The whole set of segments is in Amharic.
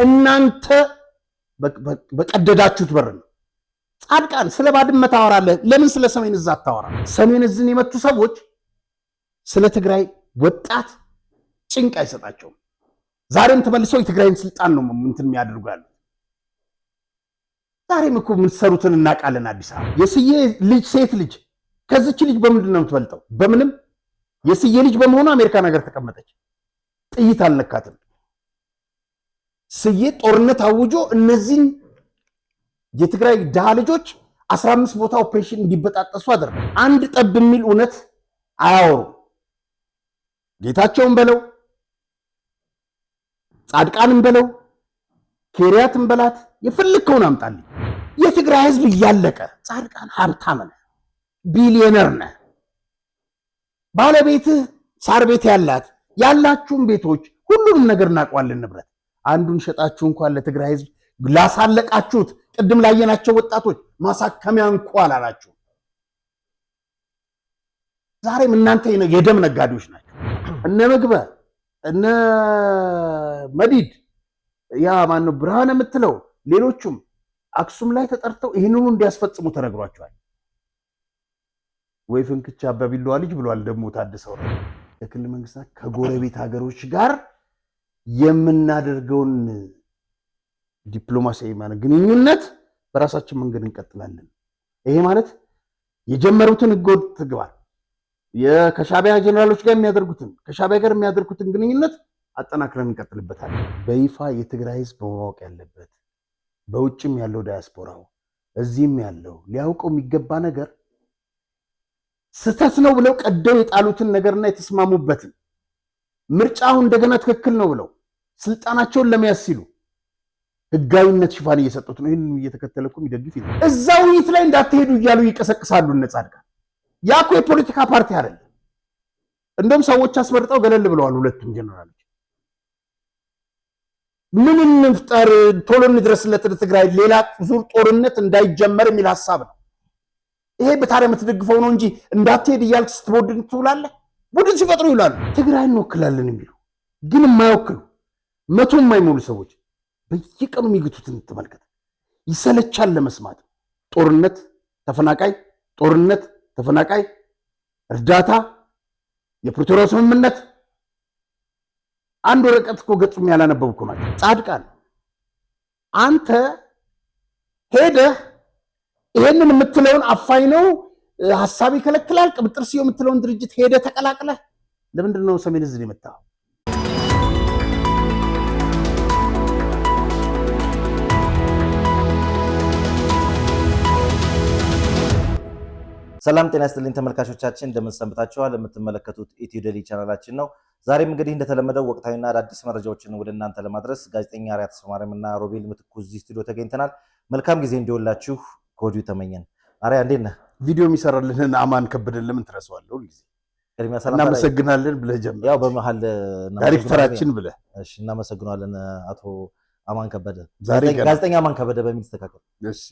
እናንተ በቀደዳችሁት በር ነው። ጻድቃን ስለ ባድመ ታወራለህ፣ ለምን ስለ ሰሜን እዝ አታወራም? ሰሜን እዝን የመቱ ሰዎች ስለ ትግራይ ወጣት ጭንቅ አይሰጣቸውም። ዛሬም ተመልሰው የትግራይን ስልጣን ነው እንትን የሚያደርጉ ያሉት። ዛሬም እኮ የምትሰሩትን እናውቃለን። አዲስ አበባ የስዬ ልጅ ሴት ልጅ ከዚች ልጅ በምንድን ነው የምትበልጠው? በምንም። የስዬ ልጅ በመሆኑ አሜሪካን ሀገር ተቀመጠች፣ ጥይት አልነካትም። ስዬ ጦርነት አውጆ እነዚህን የትግራይ ድሃ ልጆች 15 ቦታ ኦፕሬሽን እንዲበጣጠሱ አደረገ። አንድ ጠብ የሚል እውነት አያወሩ። ጌታቸውን በለው ጻድቃንም በለው ኬሪያትን በላት የፈለከውን አምጣልኝ። የትግራይ ህዝብ እያለቀ ጻድቃን ሀብታም ነህ፣ ቢሊዮነር ነህ፣ ባለቤትህ ሳር ቤት ያላችሁም ቤቶች ሁሉንም ነገር እናውቀዋለን። ንብረት አንዱን ሸጣችሁ እንኳን ለትግራይ ህዝብ ላሳለቃችሁት ቅድም ላየናቸው ወጣቶች ማሳከሚያ እንኳን አላላችሁ። ዛሬም እናንተ የደም ነጋዴዎች ናቸው። እነ ምግበ እነ መዲድ ያ ማነው ብርሃን የምትለው ሌሎቹም አክሱም ላይ ተጠርተው ይህንኑ እንዲያስፈጽሙ ተነግሯቸዋል። ወይ ፍንክቻ አባቢለዋ ልጅ ብሏል ደግሞ ታድሰው ነው። የክልል መንግስታት ከጎረቤት ሀገሮች ጋር የምናደርገውን ዲፕሎማሲያዊ ግንኙነት በራሳችን መንገድ እንቀጥላለን። ይሄ ማለት የጀመሩትን ህገወጥ ተግባር ከሻዕቢያ ጀነራሎች ጋር የሚያደርጉትን ግንኙነት አጠናክረን እንቀጥልበታለን። በይፋ የትግራይ ህዝብ ማወቅ ያለበት በውጭም ያለው ዳያስፖራው እዚህም ያለው ሊያውቀው የሚገባ ነገር ስህተት ነው ብለው ቀደው የጣሉትን ነገርና የተስማሙበትን ምርጫው እንደገና ትክክል ነው ብለው ስልጣናቸውን ለመያዝ ሲሉ ህጋዊነት ሽፋን እየሰጡት ነው። ይህን እየተከተለኩም ይደግፍ ይላል። እዛው ውይይት ላይ እንዳትሄዱ እያሉ ይቀሰቅሳሉ። እነ ጻድቃን ያኮ የፖለቲካ ፓርቲ አይደለም። እንደውም ሰዎች አስመርጠው ገለል ብለዋል። ሁለቱም ጀነራሎች ምን እንፍጠር ቶሎ እንድረስለት ትግራይ ሌላ ዙር ጦርነት እንዳይጀመር የሚል ሐሳብ ነው። ይሄ በታሪያ የምትደግፈው ነው እንጂ እንዳትሄድ እያልክ ስትቦድን ትውላለህ። ቡድን ሲፈጥሩ ይላሉ ትግራይ እንወክላለን የሚሉ ግን የማይወክሉ መቶ የማይሞሉ ሰዎች በየቀኑ የሚግቱትን ተመልከት። ይሰለቻል ለመስማት። ጦርነት ተፈናቃይ፣ እርዳታ፣ የፕሪቶሪያው ስምምነት አንድ ወረቀት እኮ ገጹም ያላነበብኩ ናቸው። ጻድቃን አንተ ሄደህ ይሄንን የምትለውን አፋኝ ነው ሐሳብ ይከለክላል ቅብጥር ሲዮ የምትለውን ድርጅት ሄደህ ተቀላቅለህ ለምንድን ነው ሰሜን እዝን የመጣው? ሰላም ጤና ይስጥልኝ ተመልካቾቻችን፣ እንደምን ሰንብታችኋል? የምትመለከቱት ኢትዮ ዴይሊ ቻናላችን ነው። ዛሬም እንግዲህ እንደተለመደው ወቅታዊና አዳዲስ መረጃዎችን ወደ እናንተ ለማድረስ ጋዜጠኛ አርያ ተስፋማርያምና ሮቤል ምትኩ እዚህ ስቱዲዮ ተገኝተናል። መልካም ጊዜ እንዲሆንላችሁ ከወዲሁ ተመኘን። አርያ እንዴት ነህ? ቪዲዮ የሚሰራልህን አማን ከበደን ለምን ትረሳዋለህ? ሁልጊዜ እናመሰግናለን ብለህ ጀምር። ያው በመሃል ዳይሬክተራችን ብለህ እሺ፣ እናመሰግናለን አቶ አማን ከበደ፣ ጋዜጠኛ አማን ከበደ በሚል ተስተካከል። እሺ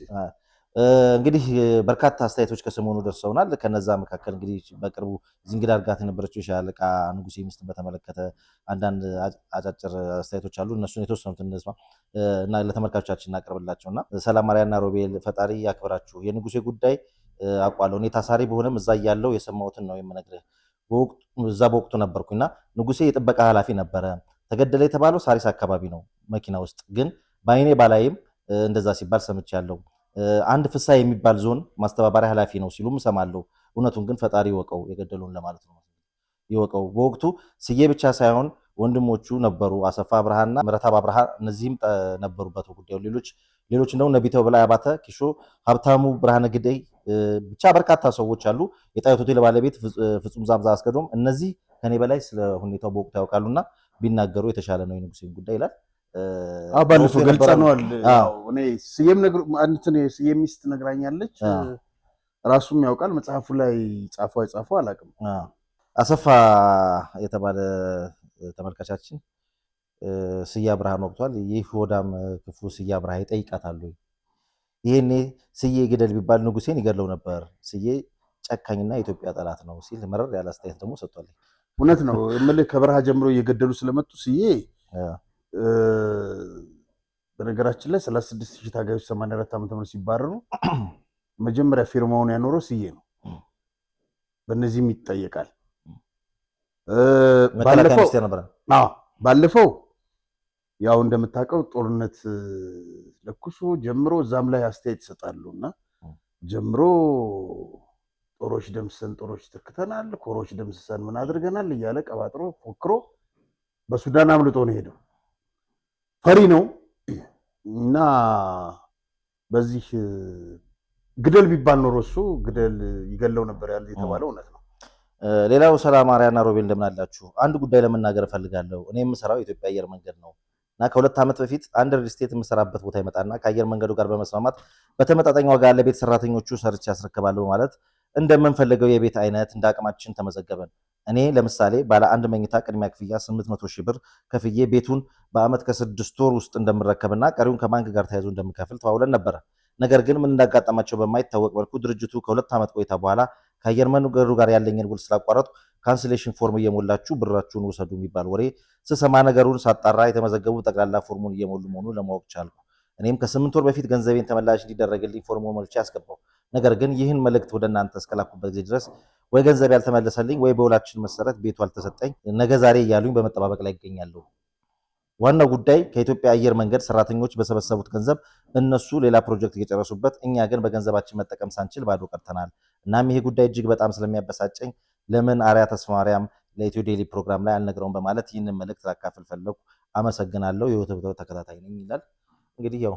እንግዲህ በርካታ አስተያየቶች ከሰሞኑ ደርሰውናል። ከነዛ መካከል እንግዲህ በቅርቡ ዝንግዳ አርጋት የነበረችው ሻለቃ ንጉሴ ሚስትን በተመለከተ አንዳንድ አጫጭር አስተያየቶች አሉ። እነሱን የተወሰኑትን እንስማ እና ለተመልካቾቻችን እናቀርብላቸውና ሰላም አርያና ሮቤል ፈጣሪ ያክብራችሁ። የንጉሴ ጉዳይ አውቃለሁ። እኔ ታሳሪ በሆነም እዛ ያለው የሰማሁትን ነው የምነግርህ። እዛ በወቅቱ ነበርኩኝና ንጉሴ የጥበቃ ኃላፊ ነበረ። ተገደለ የተባለው ሳሪስ አካባቢ ነው መኪና ውስጥ። ግን በአይኔ ባላይም እንደዛ ሲባል ሰምቻለሁ። አንድ ፍሳ የሚባል ዞን ማስተባበሪያ ኃላፊ ነው ሲሉም ሰማለሁ። እውነቱን ግን ፈጣሪ ይወቀው፣ የገደሉን ለማለት ነው ይወቀው። በወቅቱ ስዬ ብቻ ሳይሆን ወንድሞቹ ነበሩ፣ አሰፋ አብርሃና ምረታብ አብርሃ፣ እነዚህም ነበሩበት ጉዳዩ። ሌሎች እንደው ነቢተው በላይ አባተ፣ ኪሾ ሀብታሙ፣ ብርሃነ ግደይ፣ ብቻ በርካታ ሰዎች አሉ። የጣይቱ ሆቴል ባለቤት ፍጹም ዛምዛ አስገዶም፣ እነዚህ ከኔ በላይ ስለ ሁኔታው በወቅቱ ያውቃሉና ቢናገሩ የተሻለ ነው የንጉሴን ጉዳይ ይላል። ባለፈው ገልጸነዋል። እኔ ስዬም ሚስት ነግራኛለች፣ ራሱም ያውቃል። መጽሐፉ ላይ ጻፈው አላውቅም። አሰፋ የተባለ ተመልካቻችን ስዬ አብርሃን ወቅቷል። ይህ ሆዳም ክፉ ስዬ አብርሃ ይጠይቃታሉ። ይሄኔ ስዬ ግደል ቢባል ንጉሴን ይገድለው ነበር። ስዬ ጨካኝና የኢትዮጵያ ጠላት ነው ሲል መረር ያለ አስተያየት ደግሞ ሰጥቷል። እውነት ነው የምልህ ከበረሃ ጀምሮ እየገደሉ ስለመጡ ስዬ በነገራችን ላይ 36000 ታጋዮች 84 ዓመተ ምህረት ሲባረሩ መጀመሪያ ፊርማውን ያኖረው ስዬ ነው። በእነዚህም ይጠየቃል። ባለፈው ያው እንደምታውቀው ጦርነት ለኩሶ ጀምሮ እዛም ላይ አስተያየት ይሰጣሉና ጀምሮ ጦሮች ተክተናል፣ ኮሮች ደምስሰን ምን አድርገናል እያለ ቀባጥሮ ፎክሮ በሱዳን አምልጦ ነው ሄደው። ፈሪ ነው እና በዚህ ግደል ቢባል ኖሮ እሱ ግደል ይገለው ነበር ያለ የተባለው እውነት ነው። ሌላው ሰላም አርያና ሮቤል እንደምን አላችሁ? አንድ ጉዳይ ለመናገር እፈልጋለሁ። እኔ የምሰራው የኢትዮጵያ አየር መንገድ ነው እና ከ2 ዓመት በፊት አንድ ሪል ስቴት የምሰራበት ቦታ ይመጣና ከአየር መንገዱ ጋር በመስማማት በተመጣጣኝ ዋጋ ለቤት ሰራተኞቹ ሰርቼ ያስረክባለሁ ማለት እንደምንፈልገው የቤት አይነት እንደ አቅማችን ተመዘገበን። እኔ ለምሳሌ ባለ አንድ መኝታ ቅድሚያ ክፍያ 800,000 ብር ከፍዬ ቤቱን በአመት ከ6 ወር ውስጥ እንደምረከብና ቀሪውን ከባንክ ጋር ተያይዞ እንደምከፍል ተዋውለን ነበረ። ነገር ግን ምን እንዳጋጠማቸው በማይታወቅ መልኩ ድርጅቱ ከ2 ዓመት ቆይታ በኋላ ከአየር መንገዱ ጋር ያለኝን ውል ስላቋረጡ ካንስሌሽን ፎርም እየሞላችሁ ብራችሁን ውሰዱ የሚባል ወሬ ስሰማ ነገሩን ሳጣራ የተመዘገቡ ጠቅላላ ፎርሙን እየሞሉ መሆኑን ለማወቅ ቻልኩ። እኔም ከ8 ወር በፊት ገንዘቤን ተመላሽ እንዲደረግልኝ ፎርሙን ሞልቼ ያስገባው። ነገር ግን ይህን መልእክት ወደ እናንተ እስከላኩበት ጊዜ ድረስ ወይ ገንዘብ ያልተመለሰልኝ ወይ በውላችን መሰረት ቤቱ አልተሰጠኝ፣ ነገ ዛሬ እያሉኝ በመጠባበቅ ላይ ይገኛሉ። ዋናው ጉዳይ ከኢትዮጵያ አየር መንገድ ሰራተኞች በሰበሰቡት ገንዘብ እነሱ ሌላ ፕሮጀክት እየጨረሱበት፣ እኛ ግን በገንዘባችን መጠቀም ሳንችል ባዶ ቀርተናል። እናም ይሄ ጉዳይ እጅግ በጣም ስለሚያበሳጨኝ ለምን አርያ ተስፋ ማርያም ለኢትዮ ዴይሊ ፕሮግራም ላይ አልነግረውም በማለት ይህንን መልእክት ላካፍል ፈለኩ። አመሰግናለሁ። የዩቲዩብ ተከታታይ ነኝ ይላል። እንግዲህ ያው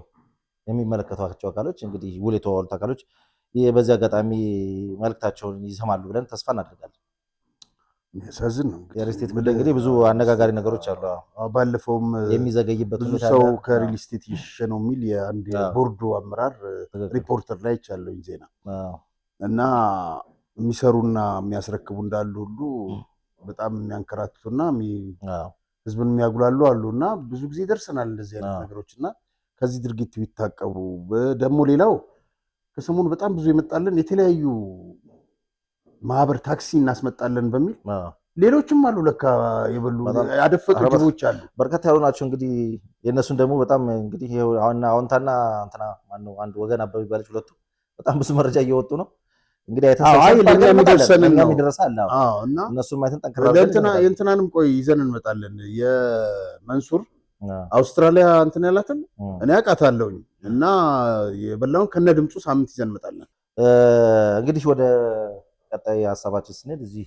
የሚመለከቷቸው አካሎች እንግዲህ ውል የተዋሉት አካሎች በዚህ አጋጣሚ መልእክታቸውን ይሰማሉ ብለን ተስፋ እናደርጋለን። ያሳዝን ነው። የሪል ስቴት ጉዳይ እንግዲህ ብዙ አነጋጋሪ ነገሮች አሉ። ባለፈውም የሚዘገይበት ብዙ ሰው ከሪል ስቴት እየሸሸ ነው የሚል የአንድ ቦርዱ አመራር ሪፖርተር ላይ ይቻለኝ ዜና እና የሚሰሩና የሚያስረክቡ እንዳሉ ሁሉ በጣም የሚያንከራትቱና ህዝብን የሚያጉላሉ አሉና ብዙ ጊዜ ደርሰናል እንደዚህ አይነት ነገሮችና ከዚህ ድርጊት ቢታቀቡ። ደግሞ ሌላው ከሰሞኑ በጣም ብዙ የመጣለን የተለያዩ ማህበር ታክሲ እናስመጣለን በሚል ሌሎችም አሉ። ለካ የበሉ ያደፈጡ ጅቦች አሉ፣ በርካታ ያሉ ናቸው። እንግዲህ የእነሱን ደግሞ በጣም እንግዲህ አዎንታና እንትና ማነው አንድ ወገን አበበ ይባላል። ሁለቱ በጣም ብዙ መረጃ እየወጡ ነው። እንግዲህ ይደርሳል እና እነሱን ማየትን ጠንክረን የእንትናንም ቆይ ይዘን እንመጣለን። የመንሱር አውስትራሊያ እንትን ያላትን እኔ አውቃታለሁኝ እና የበላውን ከነ ድምፁ ሳምንት ይዘን እንመጣለን። እንግዲህ ወደ ቀጣይ ሀሳባችን ስንሄድ እዚህ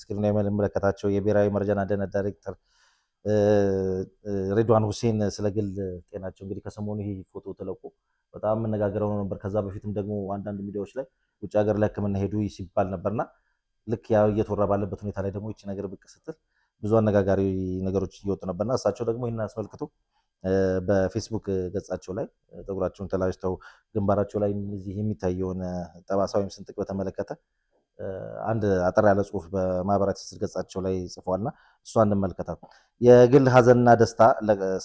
ስክሪን ላይ የምንመለከታቸው የብሔራዊ መረጃና ደህንነት ዳይሬክተር ሬድዋን ሁሴን ስለ ግል ጤናቸው እንግዲህ ከሰሞኑ ይሄ ፎቶ ተለቆ በጣም መነጋገረው ነበር። ከዛ በፊትም ደግሞ አንዳንድ ሚዲያዎች ላይ ውጭ ሀገር ለሕክምና ሄዱ ሲባል ነበርና ልክ ያ እየተወራ ባለበት ሁኔታ ላይ ደግሞ ይቺ ነገር ብቅ ስትል ብዙ አነጋጋሪ ነገሮች እየወጡ ነበርና እሳቸው ደግሞ ይህን አስመልክቶ በፌስቡክ ገጻቸው ላይ ፀጉራቸውን ተላጭተው ግንባራቸው ላይ እዚህ የሚታየውን ጠባሳ ወይም ስንጥቅ በተመለከተ አንድ አጠር ያለ ጽሁፍ በማህበራዊ ትስስር ገጻቸው ላይ ጽፈዋልና እሷ እንመልከታት። የግል ሀዘንና ደስታ፣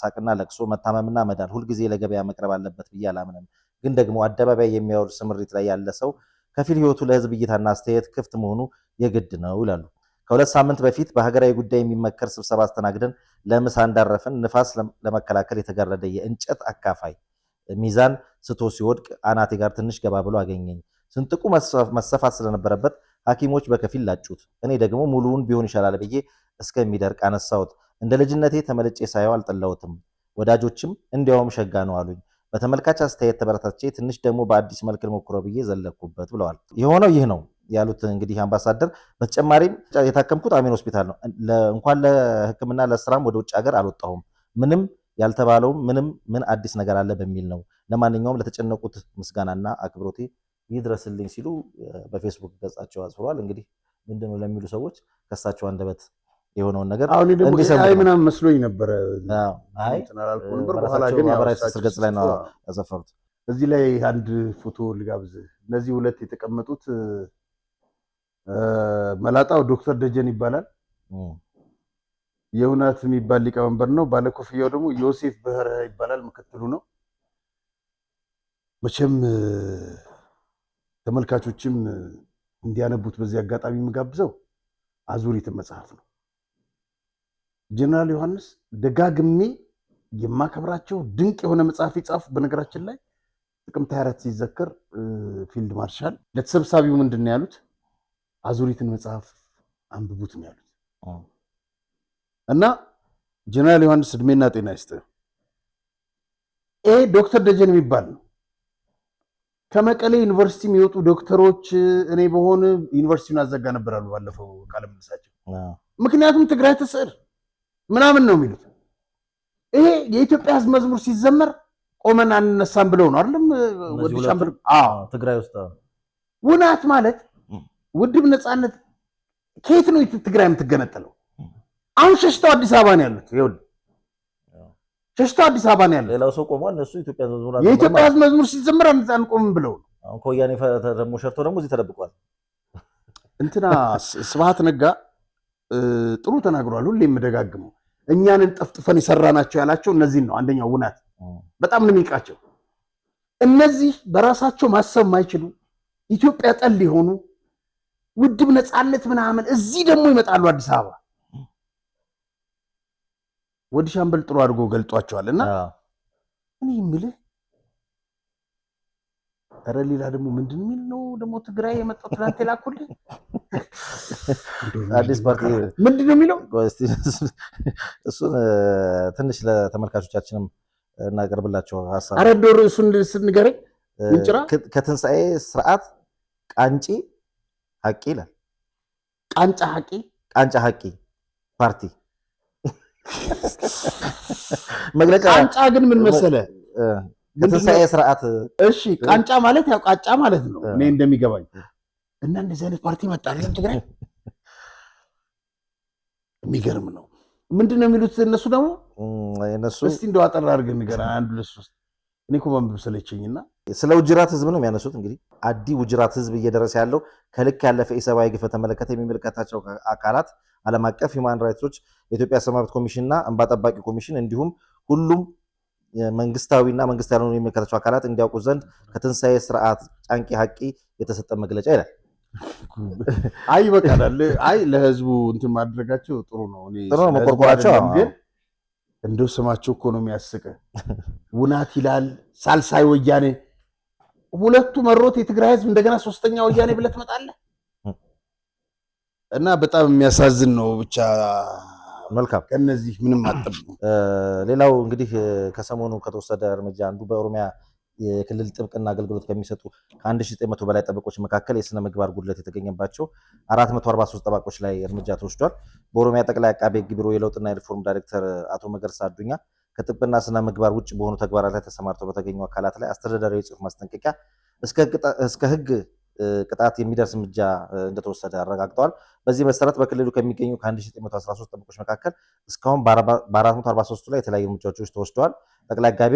ሳቅና ለቅሶ፣ መታመምና መዳን ሁልጊዜ ለገበያ መቅረብ አለበት ብዬ አላምንም። ግን ደግሞ አደባባይ የሚያወርድ ስምሪት ላይ ያለ ሰው ከፊል ህይወቱ ለህዝብ እይታና አስተያየት ክፍት መሆኑ የግድ ነው ይላሉ። ከ2 ሳምንት በፊት በሀገራዊ ጉዳይ የሚመከር ስብሰባ አስተናግደን ለምሳ እንዳረፍን ንፋስ ለመከላከል የተጋረደ የእንጨት አካፋይ ሚዛን ስቶ ሲወድቅ አናቴ ጋር ትንሽ ገባ ብሎ አገኘኝ። ስንጥቁ መሰፋት ስለነበረበት ሐኪሞች በከፊል ላጩት። እኔ ደግሞ ሙሉውን ቢሆን ይሻላል ብዬ እስከሚደርቅ አነሳሁት። እንደ ልጅነቴ ተመልጬ ሳየው አልጠላሁትም። ወዳጆችም እንዲያውም ሸጋ ነው አሉኝ። በተመልካች አስተያየት ተበረታቼ ትንሽ ደግሞ በአዲስ መልክ ልሞክረው ብዬ ዘለኩበት ብለዋል። የሆነው ይህ ነው ያሉት እንግዲህ አምባሳደር። በተጨማሪም የታከምኩት አሜን ሆስፒታል ነው። እንኳን ለሕክምና ለስራም ወደ ውጭ ሀገር አልወጣሁም። ምንም ያልተባለውም ምን አዲስ ነገር አለ በሚል ነው። ለማንኛውም ለተጨነቁት ምስጋናና አክብሮቴ ይድረስልኝ ሲሉ በፌስቡክ ገጻቸው አጽፈዋል። እንግዲህ ምንድነው ለሚሉ ሰዎች ከሳቸው አንደበት የሆነውን ነገር ምናምን መስሎኝ ነበረ። ማህበራዊ ትስስር ገጽ ላይ ነው ያሰፈሩት። እዚህ ላይ አንድ ፎቶ ልጋብዝ። እነዚህ ሁለት የተቀመጡት መላጣው ዶክተር ደጀን ይባላል፣ የእውነት የሚባል ሊቀመንበር ነው። ባለኮፍያው ደግሞ ዮሴፍ በህረ ይባላል፣ ምክትሉ ነው። መቼም ተመልካቾችም እንዲያነቡት በዚህ አጋጣሚ የምጋብዘው አዙሪት መጽሐፍ ነው። ጀነራል ዮሐንስ ደጋግሜ የማከብራቸው ድንቅ የሆነ መጽሐፍ ይጻፉ። በነገራችን ላይ ጥቅምት 24 ሲዘከር ፊልድ ማርሻል ለተሰብሳቢው ምንድን ነው ያሉት? አዙሪትን መጽሐፍ አንብቡት ነው ያሉት። እና ጀነራል ዮሐንስ እድሜና ጤና ይስጥ። ዶክተር ደጀን የሚባል ነው ከመቀሌ ዩኒቨርሲቲ የሚወጡ ዶክተሮች እኔ በሆነ ዩኒቨርሲቲውን አዘጋ ነበር አሉ ባለፈው ቃለ ምልልሳቸው። ምክንያቱም ትግራይ ትስዕር ምናምን ነው የሚሉት። ይሄ የኢትዮጵያ ሕዝብ መዝሙር ሲዘመር ቆመን አንነሳም ብለው ነው አይደለም? ትግራይ ውስጥ ውናት ማለት ውድብ ነፃነት ከየት ነው ትግራይ የምትገነጠለው? አሁን ሸሽተው አዲስ አበባ ነው ያሉት። ይኸውልህ ሸሽተው አዲስ አበባ ነው ያሉት። ሌላው ሰው ቆሟል። እነሱ የኢትዮጵያ ሕዝብ መዝሙር ሲዘመር አንቆምም ብለው ነው። አሁን ከወያኔ ደግሞ ሸርቶ ደግሞ እዚህ ተደብቋል። እንትና ስብሐት ነጋ ጥሩ ተናግሯል። ሁሌ የምደጋግመው እኛንን ጠፍጥፈን የሰራናቸው ያላቸው እነዚህን ነው። አንደኛው ውናት በጣም ነው የሚቃቸው። እነዚህ በራሳቸው ማሰብ ማይችሉ ኢትዮጵያ ጠል የሆኑ ውድብ ነፃነት ምናምን እዚህ ደግሞ ይመጣሉ አዲስ አበባ። ወዲ ሻምበል ጥሩ አድርጎ ገልጧቸዋል። እና እኔ የምልህ ኧረ ሌላ ደግሞ ምንድን የሚል ነው ደግሞ ትግራይ የመጣው ትናንት የላኩልህ አዲስ ፓርቲ ምንድን ነው የሚለው? እሱን ትንሽ ለተመልካቾቻችንም እናቀርብላቸው ሀሳብ። ኧረ እንደው ርዕሱን ስንገረኝ ምንጭራ ከትንሣኤ ስርዓት ቃንጪ ሀቂ ይላል። ቃንጫ ሀቂ ፓርቲ መግለጫ። ቃንጫ ግን ምን መሰለ ከትንሣኤ ስርዓት። እሺ ቃንጫ ማለት ያው ቃጫ ማለት ነው እኔ እንደሚገባኝ። እና እንደዚህ አይነት ፓርቲ መጣልን ትግራይ። የሚገርም ነው። ምንድን ነው የሚሉት እነሱ ደግሞ? እስቲ እንደው አጠር አድርገን ንገረን አንድ ሁለት ሶስት። እኔ እኮ ማንበብ ሰለቸኝና ስለ ውጅራት ህዝብ ነው የሚያነሱት። እንግዲህ አዲ ውጅራት ህዝብ እየደረሰ ያለው ከልክ ያለፈ ኢሰብአዊ ግፍ በተመለከተ የሚመለከታቸው አካላት ዓለም አቀፍ ሂውማን ራይትሶች፣ የኢትዮጵያ ሰብዓዊ መብት ኮሚሽንና እንባ ጠባቂ ኮሚሽን እንዲሁም ሁሉም መንግስታዊና መንግስት ያልሆኑ የሚመለከታቸው አካላት እንዲያውቁ ዘንድ ከትንሣኤ ስርዓት ጫንቂ ሀቂ የተሰጠ መግለጫ ይላል። አይ ይበቃል። አይ ለህዝቡ እንትን ማድረጋቸው ጥሩ ነው። ጥሩ ነው መቆርቆራቸው። ግን እንደው ስማቸው እኮ ነው የሚያስቅ። ውናት ይላል፣ ሳልሳይ ወያኔ። ሁለቱ መሮት የትግራይ ህዝብ እንደገና ሶስተኛ ወያኔ ብለህ ትመጣለህ። እና በጣም የሚያሳዝን ነው። ብቻ መልካም ከነዚህ ምንም አጥብ። ሌላው እንግዲህ ከሰሞኑ ከተወሰደ እርምጃ አንዱ በኦሮሚያ የክልል ጥብቅና አገልግሎት ከሚሰጡ ከ1900 በላይ ጠበቆች መካከል የስነ ምግባር ጉድለት የተገኘባቸው 443 ጠበቆች ላይ እርምጃ ተወስዷል። በኦሮሚያ ጠቅላይ አቃቤ ሕግ ቢሮ የለውጥና የሪፎርም ዳይሬክተር አቶ መገርሳ አዱኛ ከጥብቅና ስነ ምግባር ውጭ በሆኑ ተግባራት ላይ ተሰማርተው በተገኙ አካላት ላይ አስተዳደራዊ የጽሑፍ ማስጠንቀቂያ እስከ ሕግ ቅጣት የሚደርስ እርምጃ እንደተወሰደ አረጋግጠዋል። በዚህ መሰረት በክልሉ ከሚገኙ ከ1913 ጠበቆች መካከል እስካሁን በ443 ላይ የተለያዩ እርምጃዎች ተወስደዋል። ጠቅላይ አቃቤ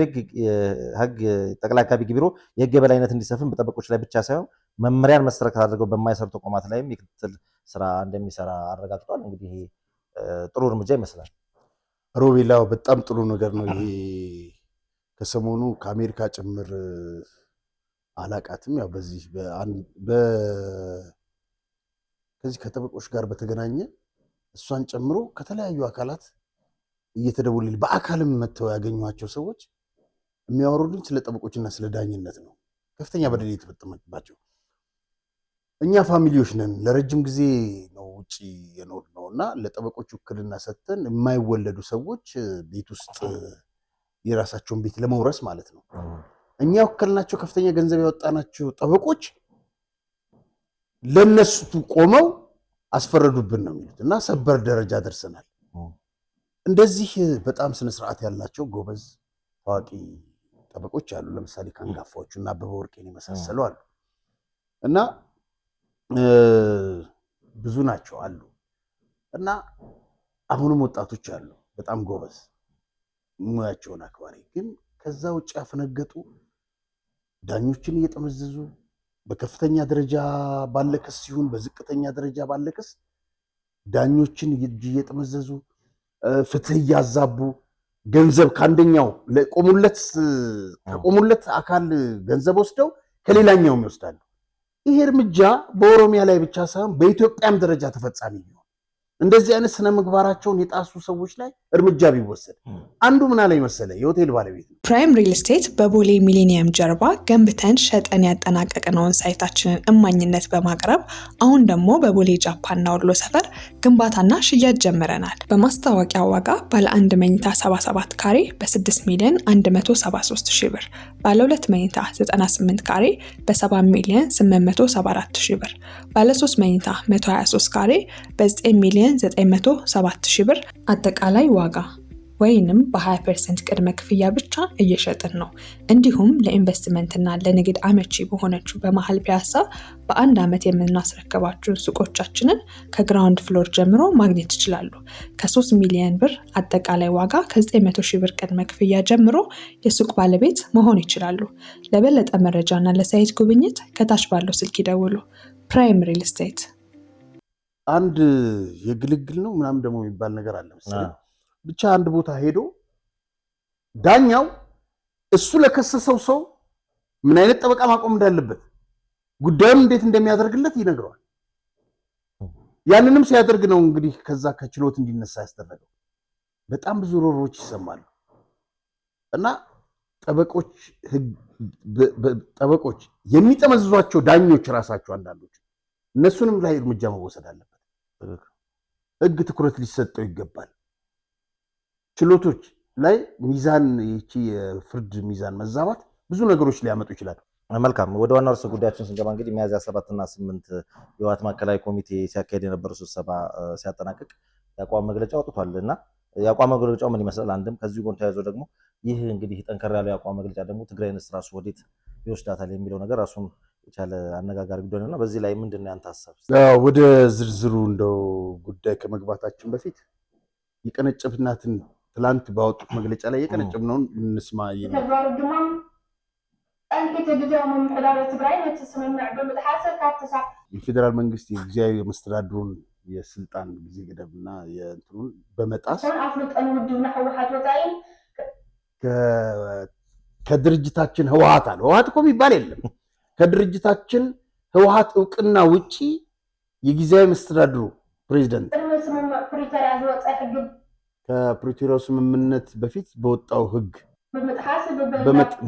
ሕግ ቢሮ የህግ የበላይነት እንዲሰፍን በጠበቆች ላይ ብቻ ሳይሆን መመሪያን መሰረት አድርገው በማይሰሩ ተቋማት ላይም የክትትል ስራ እንደሚሰራ አረጋግጠዋል። እንግዲህ ጥሩ እርምጃ ይመስላል። ሮቤላው በጣም ጥሩ ነገር ነው ይሄ። ከሰሞኑ ከአሜሪካ ጭምር አላቃትም ያው በዚህ ከዚህ ከጠበቆች ጋር በተገናኘ እሷን ጨምሮ ከተለያዩ አካላት እየተደወሉልኝ በአካልም መጥተው ያገኟቸው ሰዎች የሚያወሩልኝ ስለ ጠበቆችና ስለ ዳኝነት ነው። ከፍተኛ በደል የተፈጸመባቸው። እኛ ፋሚሊዎች ነን፣ ለረጅም ጊዜ ነው ውጪ የኖርነው እና ለጠበቆች ውክልና ሰጥተን የማይወለዱ ሰዎች ቤት ውስጥ የራሳቸውን ቤት ለመውረስ ማለት ነው እኛ ወከልናቸው ከፍተኛ ገንዘብ ያወጣናቸው ጠበቆች ለነሱ ቆመው አስፈረዱብን ነው የሚሉት እና ሰበር ደረጃ ደርሰናል። እንደዚህ በጣም ስነ ስርዓት ያላቸው ጎበዝ ታዋቂ ጠበቆች አሉ። ለምሳሌ ከአንጋፋዎቹ እና አበበ ወርቄን የመሳሰሉ አሉ እና ብዙ ናቸው አሉ እና አሁንም ወጣቶች አሉ በጣም ጎበዝ ሙያቸውን አክባሪ፣ ግን ከዛ ውጭ ያፈነገጡ ዳኞችን እየጠመዘዙ በከፍተኛ ደረጃ ባለክስ ሲሆን በዝቅተኛ ደረጃ ባለክስ ዳኞችን እየጠመዘዙ ፍትህ እያዛቡ ገንዘብ ከአንደኛው ከቆሙለት አካል ገንዘብ ወስደው ከሌላኛውም ይወስዳሉ። ይሄ እርምጃ በኦሮሚያ ላይ ብቻ ሳይሆን በኢትዮጵያም ደረጃ ተፈጻሚ ነው። እንደዚህ አይነት ስነ ምግባራቸውን የጣሱ ሰዎች ላይ እርምጃ ቢወሰድ አንዱ ምን አለ መሰለ የሆቴል ባለቤት ነው። ፕራይም ሪል ስቴት በቦሌ ሚሊኒየም ጀርባ ገንብተን ሸጠን ያጠናቀቅነውን ሳይታችንን እማኝነት በማቅረብ አሁን ደግሞ በቦሌ ጃፓንና ወሎ ሰፈር ግንባታና ሽያጭ ጀምረናል። በማስታወቂያ ዋጋ ባለ 1 መኝታ 77 ካሬ በ6 ሚሊዮን 173 ሺህ ብር፣ ባለ 2 መኝታ 98 ካሬ በ7 ሚሊዮን 874 ሺህ ብር፣ ባለ 3 መኝታ 123 ካሬ በ9 ሚሊዮን 907 ሺህ ብር አጠቃላይ ዋጋ ወይንም በ20% ቅድመ ክፍያ ብቻ እየሸጥን ነው። እንዲሁም ለኢንቨስትመንትና ለንግድ አመቺ በሆነችው በመሃል ፒያሳ በአንድ ዓመት የምናስረከባችሁን ሱቆቻችንን ከግራውንድ ፍሎር ጀምሮ ማግኘት ይችላሉ። ከ3 ሚሊዮን ብር አጠቃላይ ዋጋ ከ900 ሺህ ብር ቅድመ ክፍያ ጀምሮ የሱቅ ባለቤት መሆን ይችላሉ። ለበለጠ መረጃና ለሳይት ጉብኝት ከታች ባለው ስልክ ይደውሉ። ፕራይም ሪል ስቴት። አንድ የግልግል ነው ምናምን ደግሞ የሚባል ነገር አለ መሰለኝ። ብቻ አንድ ቦታ ሄዶ ዳኛው እሱ ለከሰሰው ሰው ምን አይነት ጠበቃ ማቆም እንዳለበት ጉዳዩን እንዴት እንደሚያደርግለት ይነግረዋል። ያንንም ሲያደርግ ነው እንግዲህ ከዛ ከችሎት እንዲነሳ ያስደረገው። በጣም ብዙ ሮሮዎች ይሰማሉ እና ጠበቆች የሚጠመዝዟቸው ዳኞች ራሳቸው አንዳንዶች እነሱንም ላይ እርምጃ መወሰድ አለበት። ህግ ትኩረት ሊሰጠው ይገባል። ችሎቶች ላይ ሚዛን ይቺ የፍርድ ሚዛን መዛባት ብዙ ነገሮች ሊያመጡ ይችላል። መልካም ወደ ዋናው ርዕሰ ጉዳያችን ስንገባ እንግዲህ ሚያዝያ 7 እና 8 የህወሓት ማዕከላዊ ኮሚቴ ሲያካሄድ የነበረው ስብሰባ ሲያጠናቅቅ የአቋም መግለጫ አውጥቷል እና የአቋም መግለጫው ምን ይመስላል? አንድም ከዚህ ጎን ተያይዞ ደግሞ ይህ እንግዲህ ጠንከር ያለው የአቋም መግለጫ ደግሞ ትግራይንስ ራሱ ወዴት ይወስዳታል የሚለው ነገር ራሱን የቻለ አነጋጋሪ ጉዳይ ነውና በዚህ ላይ ምንድን ነው ያንተ ሀሳብ? ወደ ዝርዝሩ እንደው ጉዳይ ከመግባታችን በፊት የቀነጨብናትን ትላንት ባወጡት መግለጫ ላይ የቀነጨብነውን እንስማ። ተግባሩ ድማ አንተ ጊዜው መምጣዳር ትግራይ ለተስመምዕ በመድሐሰብ ካተሳ የፌደራል መንግስት የጊዜያዊ መስተዳድሩን የስልጣን ጊዜ ገደብና የእንትኑን በመጣስ አፍልጠን ውድና ህወሓት ወጣይ ከድርጅታችን ህወሓት አለ። ህወሓት እኮ የሚባል የለም። ከድርጅታችን ህወሓት እውቅና ውጪ የጊዜያዊ መስተዳድሩ ፕሬዝዳንት ከፕሪቶሪያው ስምምነት በፊት በወጣው ህግ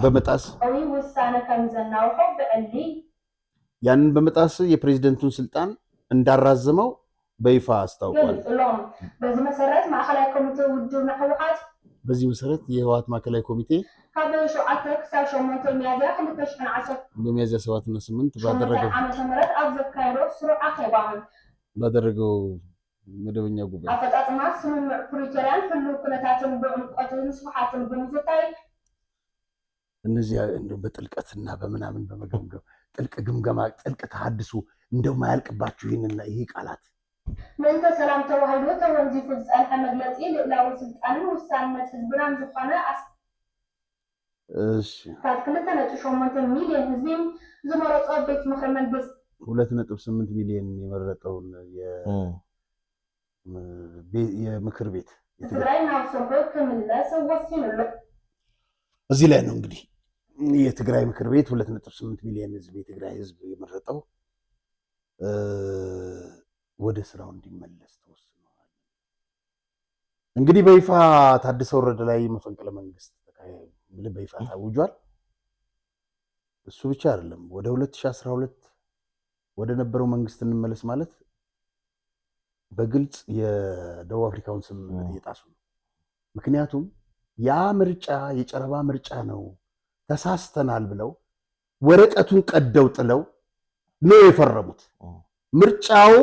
በመጣስ ያንን በመጣስ የፕሬዝዳንቱን ስልጣን እንዳራዘመው በይፋ አስታውቋል። በዚህ መሰረት የህወሓት ማዕከላዊ ኮሚቴ በሚያዝያ 7 እና 8 ባደረገው መደበኛ ጉባኤ እነዚህ በጥልቀትና በምናምን በመገምገም ጥልቅ ግምገማ ጥልቅ ተሐድሶ እንደው ማያልቅባችሁ ይሄ ቃላት መንተ ሰላም ተዋህዶ ተወንዚፉ ጻልሐ መግለጺ ለላው ስልጣንን ውሳኔነት ህዝብናን ዝፋነ እሺ ታክለተ ነጥሾመንተ ሚሊዮን ህዝብም ዝመረጠው ቤት ምክር መንግስት 2.8 ሚሊዮን የመረጠውን የምክር ቤት እዚህ ላይ ነው እንግዲህ የትግራይ ምክር ቤት 2.8 ሚሊዮን ህዝብ የትግራይ ህዝብ የመረጠው ወደ ስራው እንዲመለስ ተወስኗል። እንግዲህ በይፋ ታደሰ ወረደ ላይ መፈንቅለ መንግስት ተካሄደ በይፋ ታውጇል። እሱ ብቻ አይደለም ወደ 2012 ወደ ነበረው መንግስት እንመለስ ማለት በግልጽ የደቡብ አፍሪካውን ስምምነት እየጣሱ ነው። ምክንያቱም ያ ምርጫ የጨረባ ምርጫ ነው ተሳስተናል ብለው ወረቀቱን ቀደው ጥለው ነው የፈረሙት። ምርጫው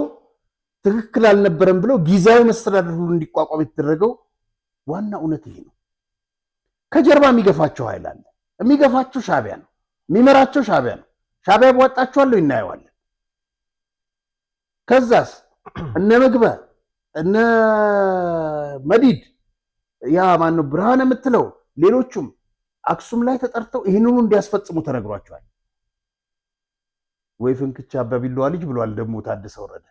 ትክክል አልነበረም ብለው ጊዜያዊ መስተዳድር ሁሉ እንዲቋቋም የተደረገው ዋና እውነት ይሄ ነው። ከጀርባ የሚገፋቸው ኃይል አለ። የሚገፋቸው ሻዕቢያ ነው፣ የሚመራቸው ሻዕቢያ ነው። ሻዕቢያ ያዋጣቸዋል፣ እናየዋለን። ከዛስ እነ ምግበ እነ መዲድ ያ ማነው ብርሃን የምትለው ሌሎቹም አክሱም ላይ ተጠርተው ይህንኑ እንዲያስፈጽሙ ተነግሯቸዋል። ወይ ፍንክቻ አባቢለዋ ልጅ ብሏል ደግሞ ታደሰ ወረደ።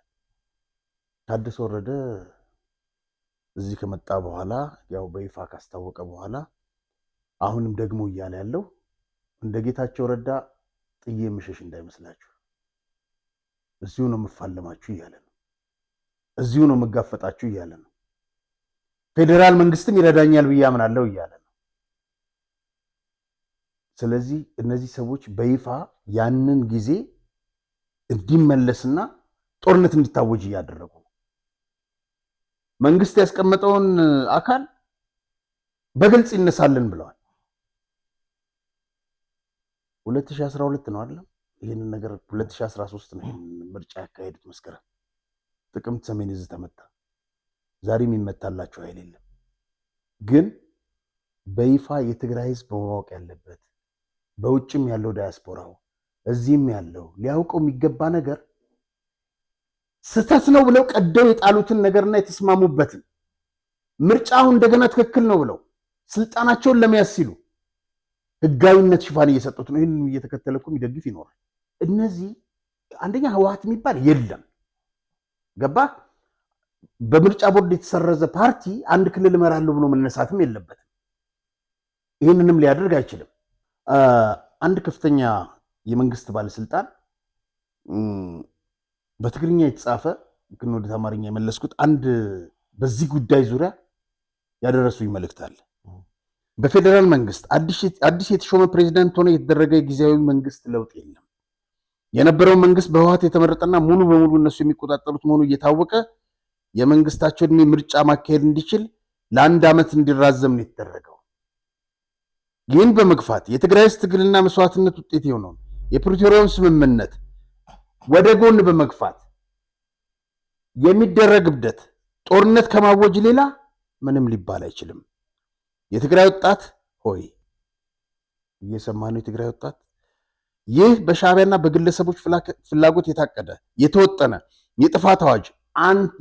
ታደሰ ወረደ እዚህ ከመጣ በኋላ ያው በይፋ ካስታወቀ በኋላ አሁንም ደግሞ እያለ ያለው እንደ ጌታቸው ረዳ ጥዬ ምሸሽ እንዳይመስላችሁ፣ እዚሁ ነው የምፋለማችሁ እያለ ነው። እዚሁ ነው የምጋፈጣችሁ እያለ ነው። ፌዴራል መንግስትም ይረዳኛል ብዬ አምናለሁ እያለ ነው። ስለዚህ እነዚህ ሰዎች በይፋ ያንን ጊዜ እንዲመለስና ጦርነት እንዲታወጅ እያደረጉ ነው። መንግስት ያስቀመጠውን አካል በግልጽ ይነሳልን ብለዋል። 2012 ነው አይደል? ይሄንን ነገር 2013 ነው ይሄን ምርጫ ያካሄዱት። መስከረም ጥቅምት ሰሜን ዕዝ ተመታ። ዛሬ የሚመታላቸው ኃይል የለም። ግን በይፋ የትግራይ ህዝብ ማወቅ ያለበት በውጭም ያለው ዳያስፖራው እዚህም ያለው ሊያውቀው የሚገባ ነገር ስህተት ነው ብለው ቀደው የጣሉትን ነገርና የተስማሙበትን ምርጫው እንደገና ትክክል ነው ብለው ስልጣናቸውን ለመያዝ ሲሉ ህጋዊነት ሽፋን እየሰጡት ነው። ይህንን እየተከተለ እኮ የሚደግፍ ይኖራል። እነዚህ አንደኛ ህወሓት የሚባል የለም። ገባ? በምርጫ ቦርድ የተሰረዘ ፓርቲ አንድ ክልል እመራለሁ ብሎ መነሳትም የለበትም። ይህንንም ሊያደርግ አይችልም። አንድ ከፍተኛ የመንግስት ባለስልጣን በትግርኛ የተጻፈ ግን ወደ አማርኛ የመለስኩት አንድ በዚህ ጉዳይ ዙሪያ ያደረሱኝ መልእክት አለ። በፌዴራል መንግስት አዲስ የተሾመ ፕሬዚዳንት ሆነ የተደረገ ጊዜያዊ መንግስት ለውጥ የለም። የነበረው መንግስት በህወሓት የተመረጠና ሙሉ በሙሉ እነሱ የሚቆጣጠሩት መሆኑ እየታወቀ የመንግስታቸው እድሜ ምርጫ ማካሄድ እንዲችል ለአንድ ዓመት እንዲራዘም ነው የተደረገው። ይህን በመግፋት የትግራይ ህዝብ ትግልና መስዋዕትነት ውጤት የሆነውን የፕሪቶሪያውን ስምምነት ወደ ጎን በመግፋት የሚደረግ እብደት ጦርነት ከማወጅ ሌላ ምንም ሊባል አይችልም። የትግራይ ወጣት ሆይ እየሰማ ነው። የትግራይ ወጣት ይህ በሻዕቢያና በግለሰቦች ፍላጎት የታቀደ የተወጠነ የጥፋት አዋጅ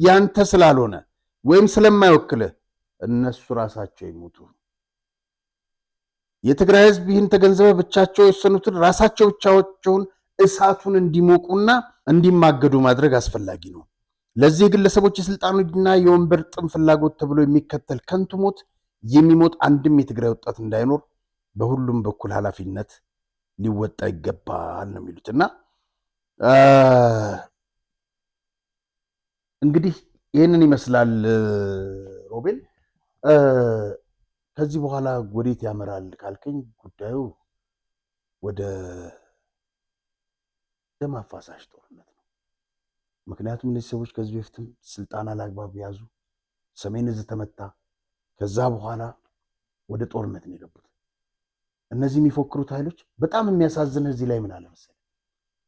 ያንተ ስላልሆነ ወይም ስለማይወክልህ እነሱ ራሳቸው ይሞቱ። የትግራይ ህዝብ ይህን ተገንዘበ ብቻቸው የወሰኑትን ራሳቸው ብቻቸውን እሳቱን እንዲሞቁና እንዲማገዱ ማድረግ አስፈላጊ ነው። ለዚህ ግለሰቦች የስልጣኑና የወንበር ጥም ፍላጎት ተብሎ የሚከተል ከንቱ ሞት የሚሞት አንድም የትግራይ ወጣት እንዳይኖር በሁሉም በኩል ኃላፊነት ሊወጣ ይገባል ነው የሚሉት። እና እንግዲህ ይህንን ይመስላል ሮቤል። ከዚህ በኋላ ወዴት ያመራል ካልከኝ ጉዳዩ ወደ ደም አፋሳሽ ጦርነት ነው። ምክንያቱም እነዚህ ሰዎች ከዚህ በፊትም ስልጣን አላግባብ ያዙ፣ ሰሜን ዕዝ ተመታ፣ ከዛ በኋላ ወደ ጦርነት ነው የገቡት። እነዚህ የሚፎክሩት ኃይሎች በጣም የሚያሳዝን እዚህ ላይ ምን አለ መሰለህ፣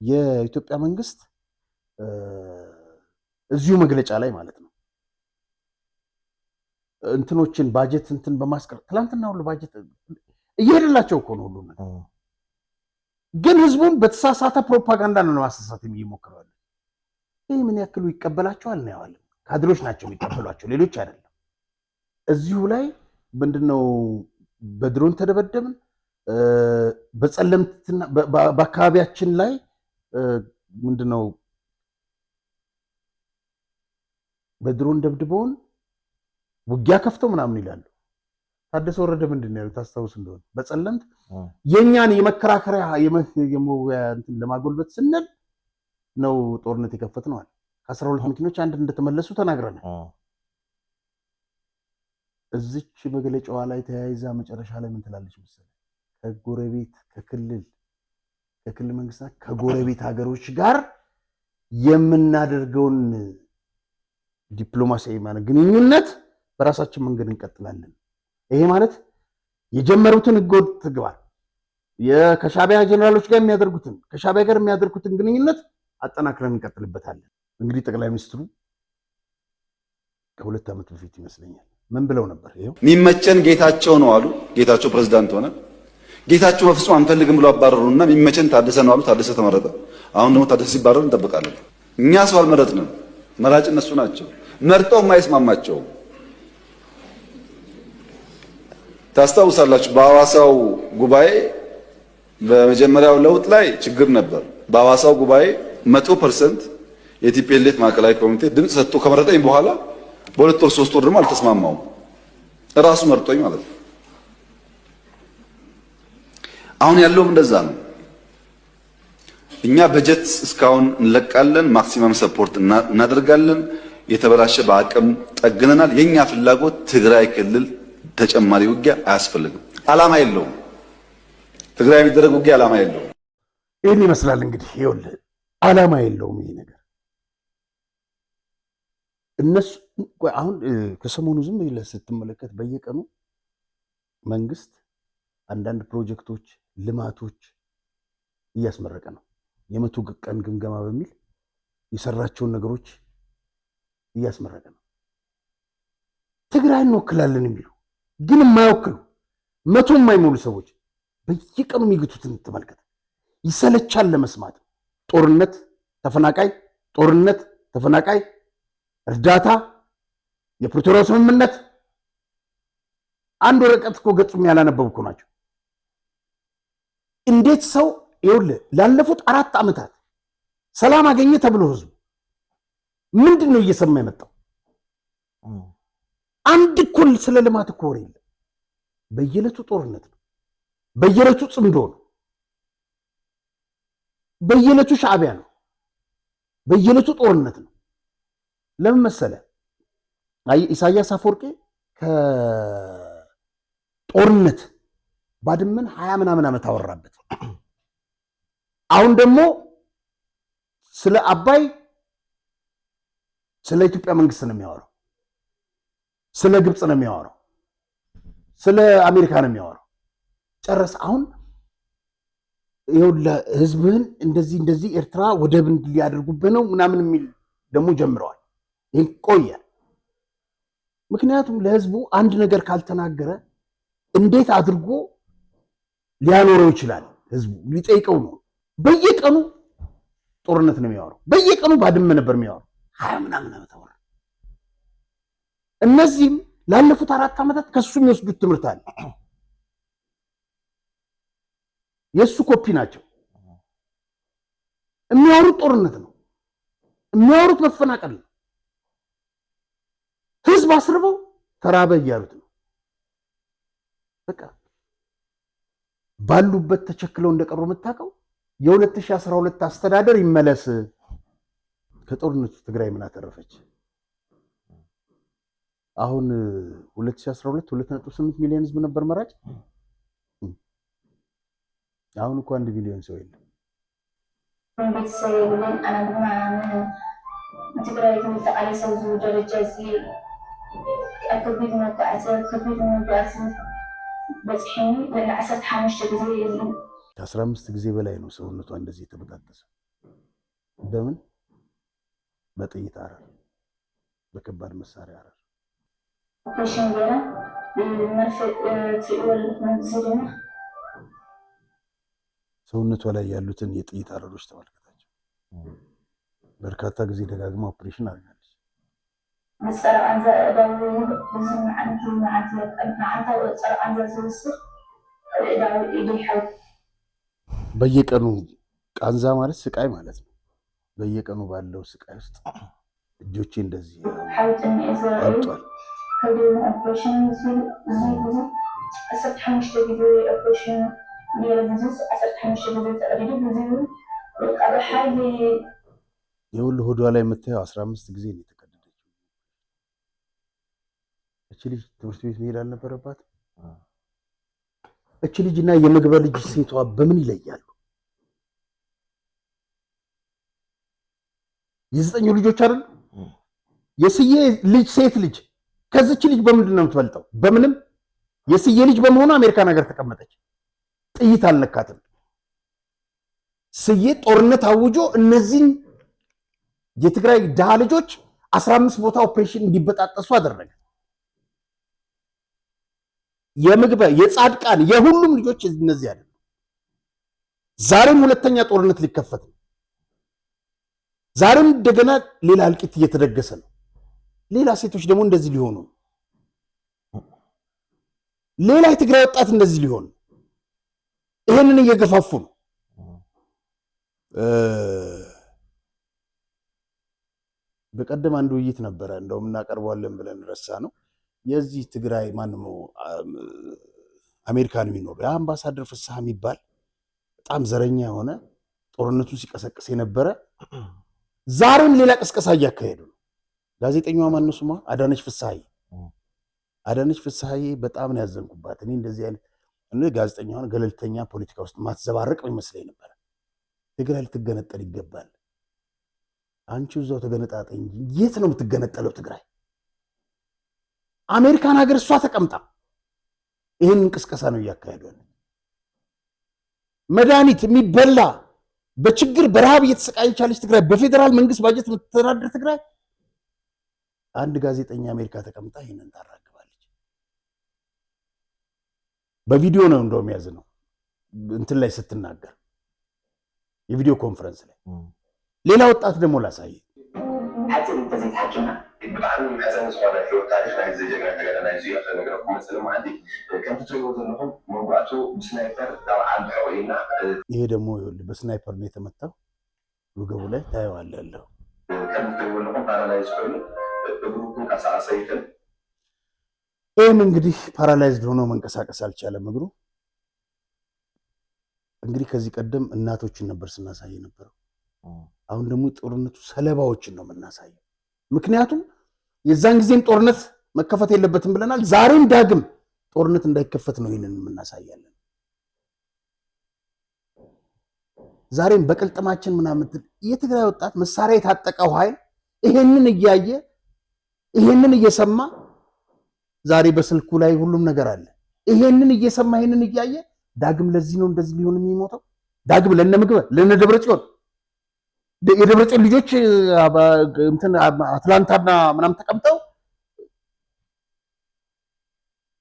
የኢትዮጵያ መንግስት እዚሁ መግለጫ ላይ ማለት ነው እንትኖችን ባጀት እንትን በማስቀር ትላንትና ሁሉ ባጀት እየሄደላቸው እኮ ነው ሁሉ ነገር፣ ግን ህዝቡን በተሳሳተ ፕሮፓጋንዳ ነው ማሳሳት የሚሞክረው። ይህ ምን ያክሉ ይቀበላቸዋል ነው ያዋል። ካድሮች ናቸው የሚቀበሏቸው፣ ሌሎች አይደለም። እዚሁ ላይ ምንድነው በድሮን ተደበደብን፣ በጸለምትና በአካባቢያችን ላይ ምንድነው በድሮን ደብድበውን ውጊያ ከፍተው ምናምን ይላሉ። ታደሰ ወረደ ምንድነው ያሉት ታስታውስ እንደሆነ በጸለምት የኛን የመከራከሪያ የመወያ እንትን ለማጎልበት ስንል ነው ጦርነት የከፈትነዋል። ከ12 መኪኖች አንድ እንደተመለሱ ተናግረናል። እዚች መግለጫዋ ላይ ተያይዛ መጨረሻ ላይ ምን ትላለች መሰለህ? ከጎረቤት ከክልል መንግስታት ከጎረቤት ሀገሮች ጋር የምናደርገውን ዲፕሎማሲያዊ ማለት ግንኙነት በራሳችን መንገድ እንቀጥላለን። ይሄ ማለት የጀመሩትን ህገወጥ ተግባር ከሻዕቢያ ጀነራሎች ጋር ከሻዕቢያ ጋር የሚያደርጉትን ግንኙነት አጠናክረን እንቀጥልበታለን። እንግዲህ ጠቅላይ ሚኒስትሩ ከ2 ዓመት በፊት ይመስለኛል ምን ብለው ነበር? ይሄው የሚመቸን ጌታቸው ነው አሉ። ጌታቸው ፕሬዝዳንት ሆነ። ጌታቸው በፍጹም አንፈልግም ብሎ አባረሩና የሚመቸን ታደሰ ነው አሉ። ታደሰ ተመረጠ። አሁን ደግሞ ታደሰ ሲባረር እንጠብቃለን። እኛ ሰው አልመረጥንም፣ መራጭ እነሱ ናቸው። መርጠው የማይስማማቸው ታስታውሳላችሁ። በሐዋሳው ጉባኤ በመጀመሪያው ለውጥ ላይ ችግር ነበር። በሐዋሳው ጉባኤ 100% የቲፒኤልኤፍ ማዕከላዊ ኮሚቴ ድምፅ ሰጥቶ ከመረጠኝ በኋላ በ2 ወር 3 ወር ደግሞ አልተስማማውም። እራሱ መርጦኝ ማለት ነው። አሁን ያለውም እንደዛ ነው። እኛ በጀት እስካሁን እንለቃለን፣ ማክሲመም ሰፖርት እናደርጋለን። የተበላሸ በአቅም ጠግነናል። የኛ ፍላጎት ትግራይ ክልል ተጨማሪ ውጊያ አያስፈልግም። ዓላማ የለውም። ትግራይ የሚደረግ ውጊያ ዓላማ የለውም። ይህን ይመስላል እንግዲህ ይኸውልህ፣ ዓላማ የለውም ይሄ ነገር። እነሱ አሁን ከሰሞኑ ዝም ብለህ ስትመለከት በየቀኑ መንግስት አንዳንድ ፕሮጀክቶች፣ ልማቶች እያስመረቀ ነው። የመቶ ቀን ግምገማ በሚል የሰራቸውን ነገሮች እያስመረቀ ነው። ትግራይ እንወክላለን የሚሉ ግን የማይወክሉ መቶ የማይሞሉ ሰዎች በየቀኑ የሚግቱትን ተመልከተ። ይሰለቻል ለመስማት። ጦርነት፣ ተፈናቃይ፣ ጦርነት፣ ተፈናቃይ፣ እርዳታ፣ የፕሪቶሪያ ስምምነት። አንድ ወረቀት እኮ ገጹም ያላነበብኩ ናቸው። እንዴት ሰው ይኸውልህ ላለፉት 4 ዓመታት ሰላም አገኘ ተብሎ ህዝቡ ምንድን ነው እየሰማ የመጣው? አንድ እኩል ስለ ልማት እኮ ወሬ የለም። በየዕለቱ ጦርነት ነው። በየዕለቱ ጽምዶ ነው። በየዕለቱ ሻዕቢያ ነው። በየዕለቱ ጦርነት ነው። ለምን መሰለ? ኢሳያስ አፈወርቂ ከጦርነት ባድመን 20 ምናምን ዓመት አወራበት። አሁን ደግሞ ስለ አባይ ስለ ኢትዮጵያ መንግስት ነው የሚያወራው። ስለ ግብፅ ነው የሚያወራው። ስለ አሜሪካ ነው የሚያወራው። ጨረስ። አሁን ይኸውልህ ህዝብህን እንደዚህ ኤርትራ ወደብ ሊያደርጉብህ ነው ምናምን የሚል ደግሞ ጀምረዋል። ይሄ ቆየ። ምክንያቱም ለህዝቡ አንድ ነገር ካልተናገረ እንዴት አድርጎ ሊያኖረው ይችላል? ህዝቡ ሊጠይቀው ነው። በየቀኑ ጦርነት ነው የሚያወራው። በየቀኑ ባድመ ነበር የሚያወራው። 20 ምናምን ዓመት አወራ። እነዚህም ላለፉት 4 ዓመታት ከሱ የሚወስዱት ትምህርት አለ። የሱ ኮፒ ናቸው። የሚያወሩት ጦርነት ነው። የሚያወሩት መፈናቀል ነው። ህዝብ አስርበው ተራበ እያሉት ነው። በቃ ባሉበት ተቸክለው እንደቀሩ የምታውቀው የ2012 አስተዳደር ይመለስ። ከጦርነቱ ትግራይ ምን አተረፈች? አሁን 2012 2.8 ሚሊዮን ህዝብ ነበር መራጭ። አሁን እኮ 1 ሚሊዮን ሰው የለም። ቤተሰብ ብለን አናግማ ትግራይ ተመጣጣለ ሰው ደረጃ እዚ ከቢድ መጓዓዝ በጽሕኒ ለ15 ጊዜ የለም። ከ15 ጊዜ በላይ ነው ሰውነቷ እንደዚህ የተበጣጠሰ። በምን? በጥይት አረር፣ በከባድ መሳሪያ አረር። ኦፕሬሽን ገና መርፌ ትወልድ መንዝልና ሰውነቷ ላይ ያሉትን የጥይት አረሮች ተመልከታቸው። በርካታ ጊዜ ደጋግማ ኦፕሬሽን አድርጋለች። በየቀኑ ቃንዛ ማለት ስቃይ ማለት ነው። በየቀኑ ባለው ስቃይ ውስጥ እጆቼ እንደዚህ አብጧል። የሁሉ ሆዷ ላይ የምታየው 15 ጊዜ ነው የተቀደደችው። እቺ ልጅ ትምህርት ቤት መሄድ አልነበረባት? እቺ ልጅና የምግበ ልጅ ሴቷ በምን ይለያሉ? የ9 ልጆች አይደል? የስዬ ልጅ ሴት ልጅ ከዚች ልጅ በምንድን ነው የምትበልጠው? በምንም። የስዬ ልጅ በመሆኑ አሜሪካን ሀገር ተቀመጠች። ጥይት አልነካትም። ስዬ ጦርነት አውጆ እነዚህን የትግራይ ድሃ ልጆች 15 ቦታ ኦፕሬሽን እንዲበጣጠሱ አደረገ። የምግበ የጻድቃን የሁሉም ልጆች እነዚህ አይደሉም። ዛሬም ሁለተኛ ጦርነት ሊከፈት ነው። ዛሬም እንደገና ሌላ እልቂት እየተደገሰ ነው። ሌላ ሴቶች ደግሞ እንደዚህ ሊሆኑ ነው። ሌላ የትግራይ ወጣት እንደዚህ ሊሆን ነው። ይሄንን እየገፋፉ ነው። በቀደም አንድ ውይይት ነበረ፣ እንደውም እናቀርበዋለን ብለን ረሳ ነው። የዚህ ትግራይ ማንሞ አሜሪካን የሚኖር የአምባሳደር ፍስሐ የሚባል በጣም ዘረኛ የሆነ ጦርነቱን ሲቀሰቅስ የነበረ ዛሬም ሌላ ቅስቀሳ እያካሄዱ ነው። ጋዜጠኛዋ ማነው ስሟ? አዳነች ፍስሐዬ በጣም ነው ያዘንኩባት። እኔ እንደዚህ አይነት ጋዜጠኛዋን ገለልተኛ ፖለቲካ ውስጥ ማትዘባረቅ ይመስለኝ ነበር። ትግራይ ልትገነጠል ይገባል። አንቺ እዛው ተገነጣጠ እንጂ የት ነው የምትገነጠለው ትግራይ? አሜሪካን ሀገር እሷ ተቀምጣ ይህን እንቅስቃሴ ነው እያካሄዱ ያለ። መድኃኒት የሚበላ በችግር በረሃብ እየተሰቃየች ያለች ትግራይ፣ በፌዴራል መንግስት ባጀት የምትተዳደር ትግራይ፣ አንድ ጋዜጠኛ አሜሪካ ተቀምጣ ይህንን ታራግባለች። በቪዲዮ ነው እንደውም ያዝ ነው እንትን ላይ ስትናገር የቪዲዮ ኮንፈረንስ ላይ። ሌላ ወጣት ደግሞ ላሳይ። حتى تزيد حجمها بتعلم الحسن صغير في التاريخ لا يزيد جرا انا يزيد في نقرا مثلا ما عندي كانت تقول لهم موضوعته سنايبر دار عند حوالينا ይሄ ደግሞ ይኸውልህ በስናይፐር ነው የተመታው። ወገቡ ላይ ታየዋለህ ያለው كانت تقول لهم ፓራላይዝ ሆኖ በግሩፕ ካሳሳይተን ይሄም እንግዲህ ፓራላይዝድ ሆኖ መንቀሳቀስ አልቻለም እግሩ። እንግዲህ ከዚህ ቀደም እናቶችን ነበር ስናሳይ ነበረው። አሁን ደግሞ ጦርነቱ ሰለባዎችን ነው የምናሳየው። ምክንያቱም የዛን ጊዜም ጦርነት መከፈት የለበትም ብለናል። ዛሬም ዳግም ጦርነት እንዳይከፈት ነው ይሄንን የምናሳያለን። ዛሬም በቅልጥማችን ምናምን የትግራይ ወጣት መሳሪያ የታጠቀው ኃይል ይሄንን እያየ ይሄንን እየሰማ ዛሬ በስልኩ ላይ ሁሉም ነገር አለ። ይሄንን እየሰማ ይሄንን እያየ ዳግም ለዚህ ነው እንደዚህ ሊሆን የሚሞተው። ዳግም ለነምግበ ለነደብረጽዮን የደብረጽዮን ልጆች እንትን አትላንታና ምናምን ተቀምጠው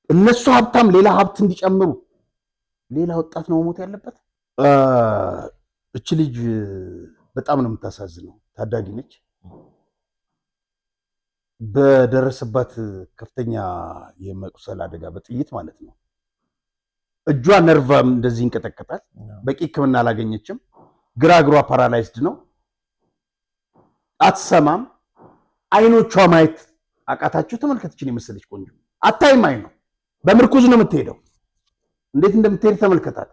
እነሱ ሀብታም ሌላ ሀብት እንዲጨምሩ ሌላ ወጣት ነው መሞት ያለበት። እች ልጅ በጣም ነው የምታሳዝነው። ታዳጊ ነች። በደረሰባት ከፍተኛ የመቁሰል አደጋ በጥይት ማለት ነው። እጇ ነርቫም እንደዚህ ይንቀጠቀጣል። በቂ ሕክምና አላገኘችም። ግራ እግሯ ፓራላይዝድ ነው። አትሰማም። አይኖቿ ማየት አቃታችሁ። ተመልከተችን የመሰለች ቆንጆ አታይም። አይኗ በምርኩዝ ነው የምትሄደው። እንዴት እንደምትሄድ ተመልከታት።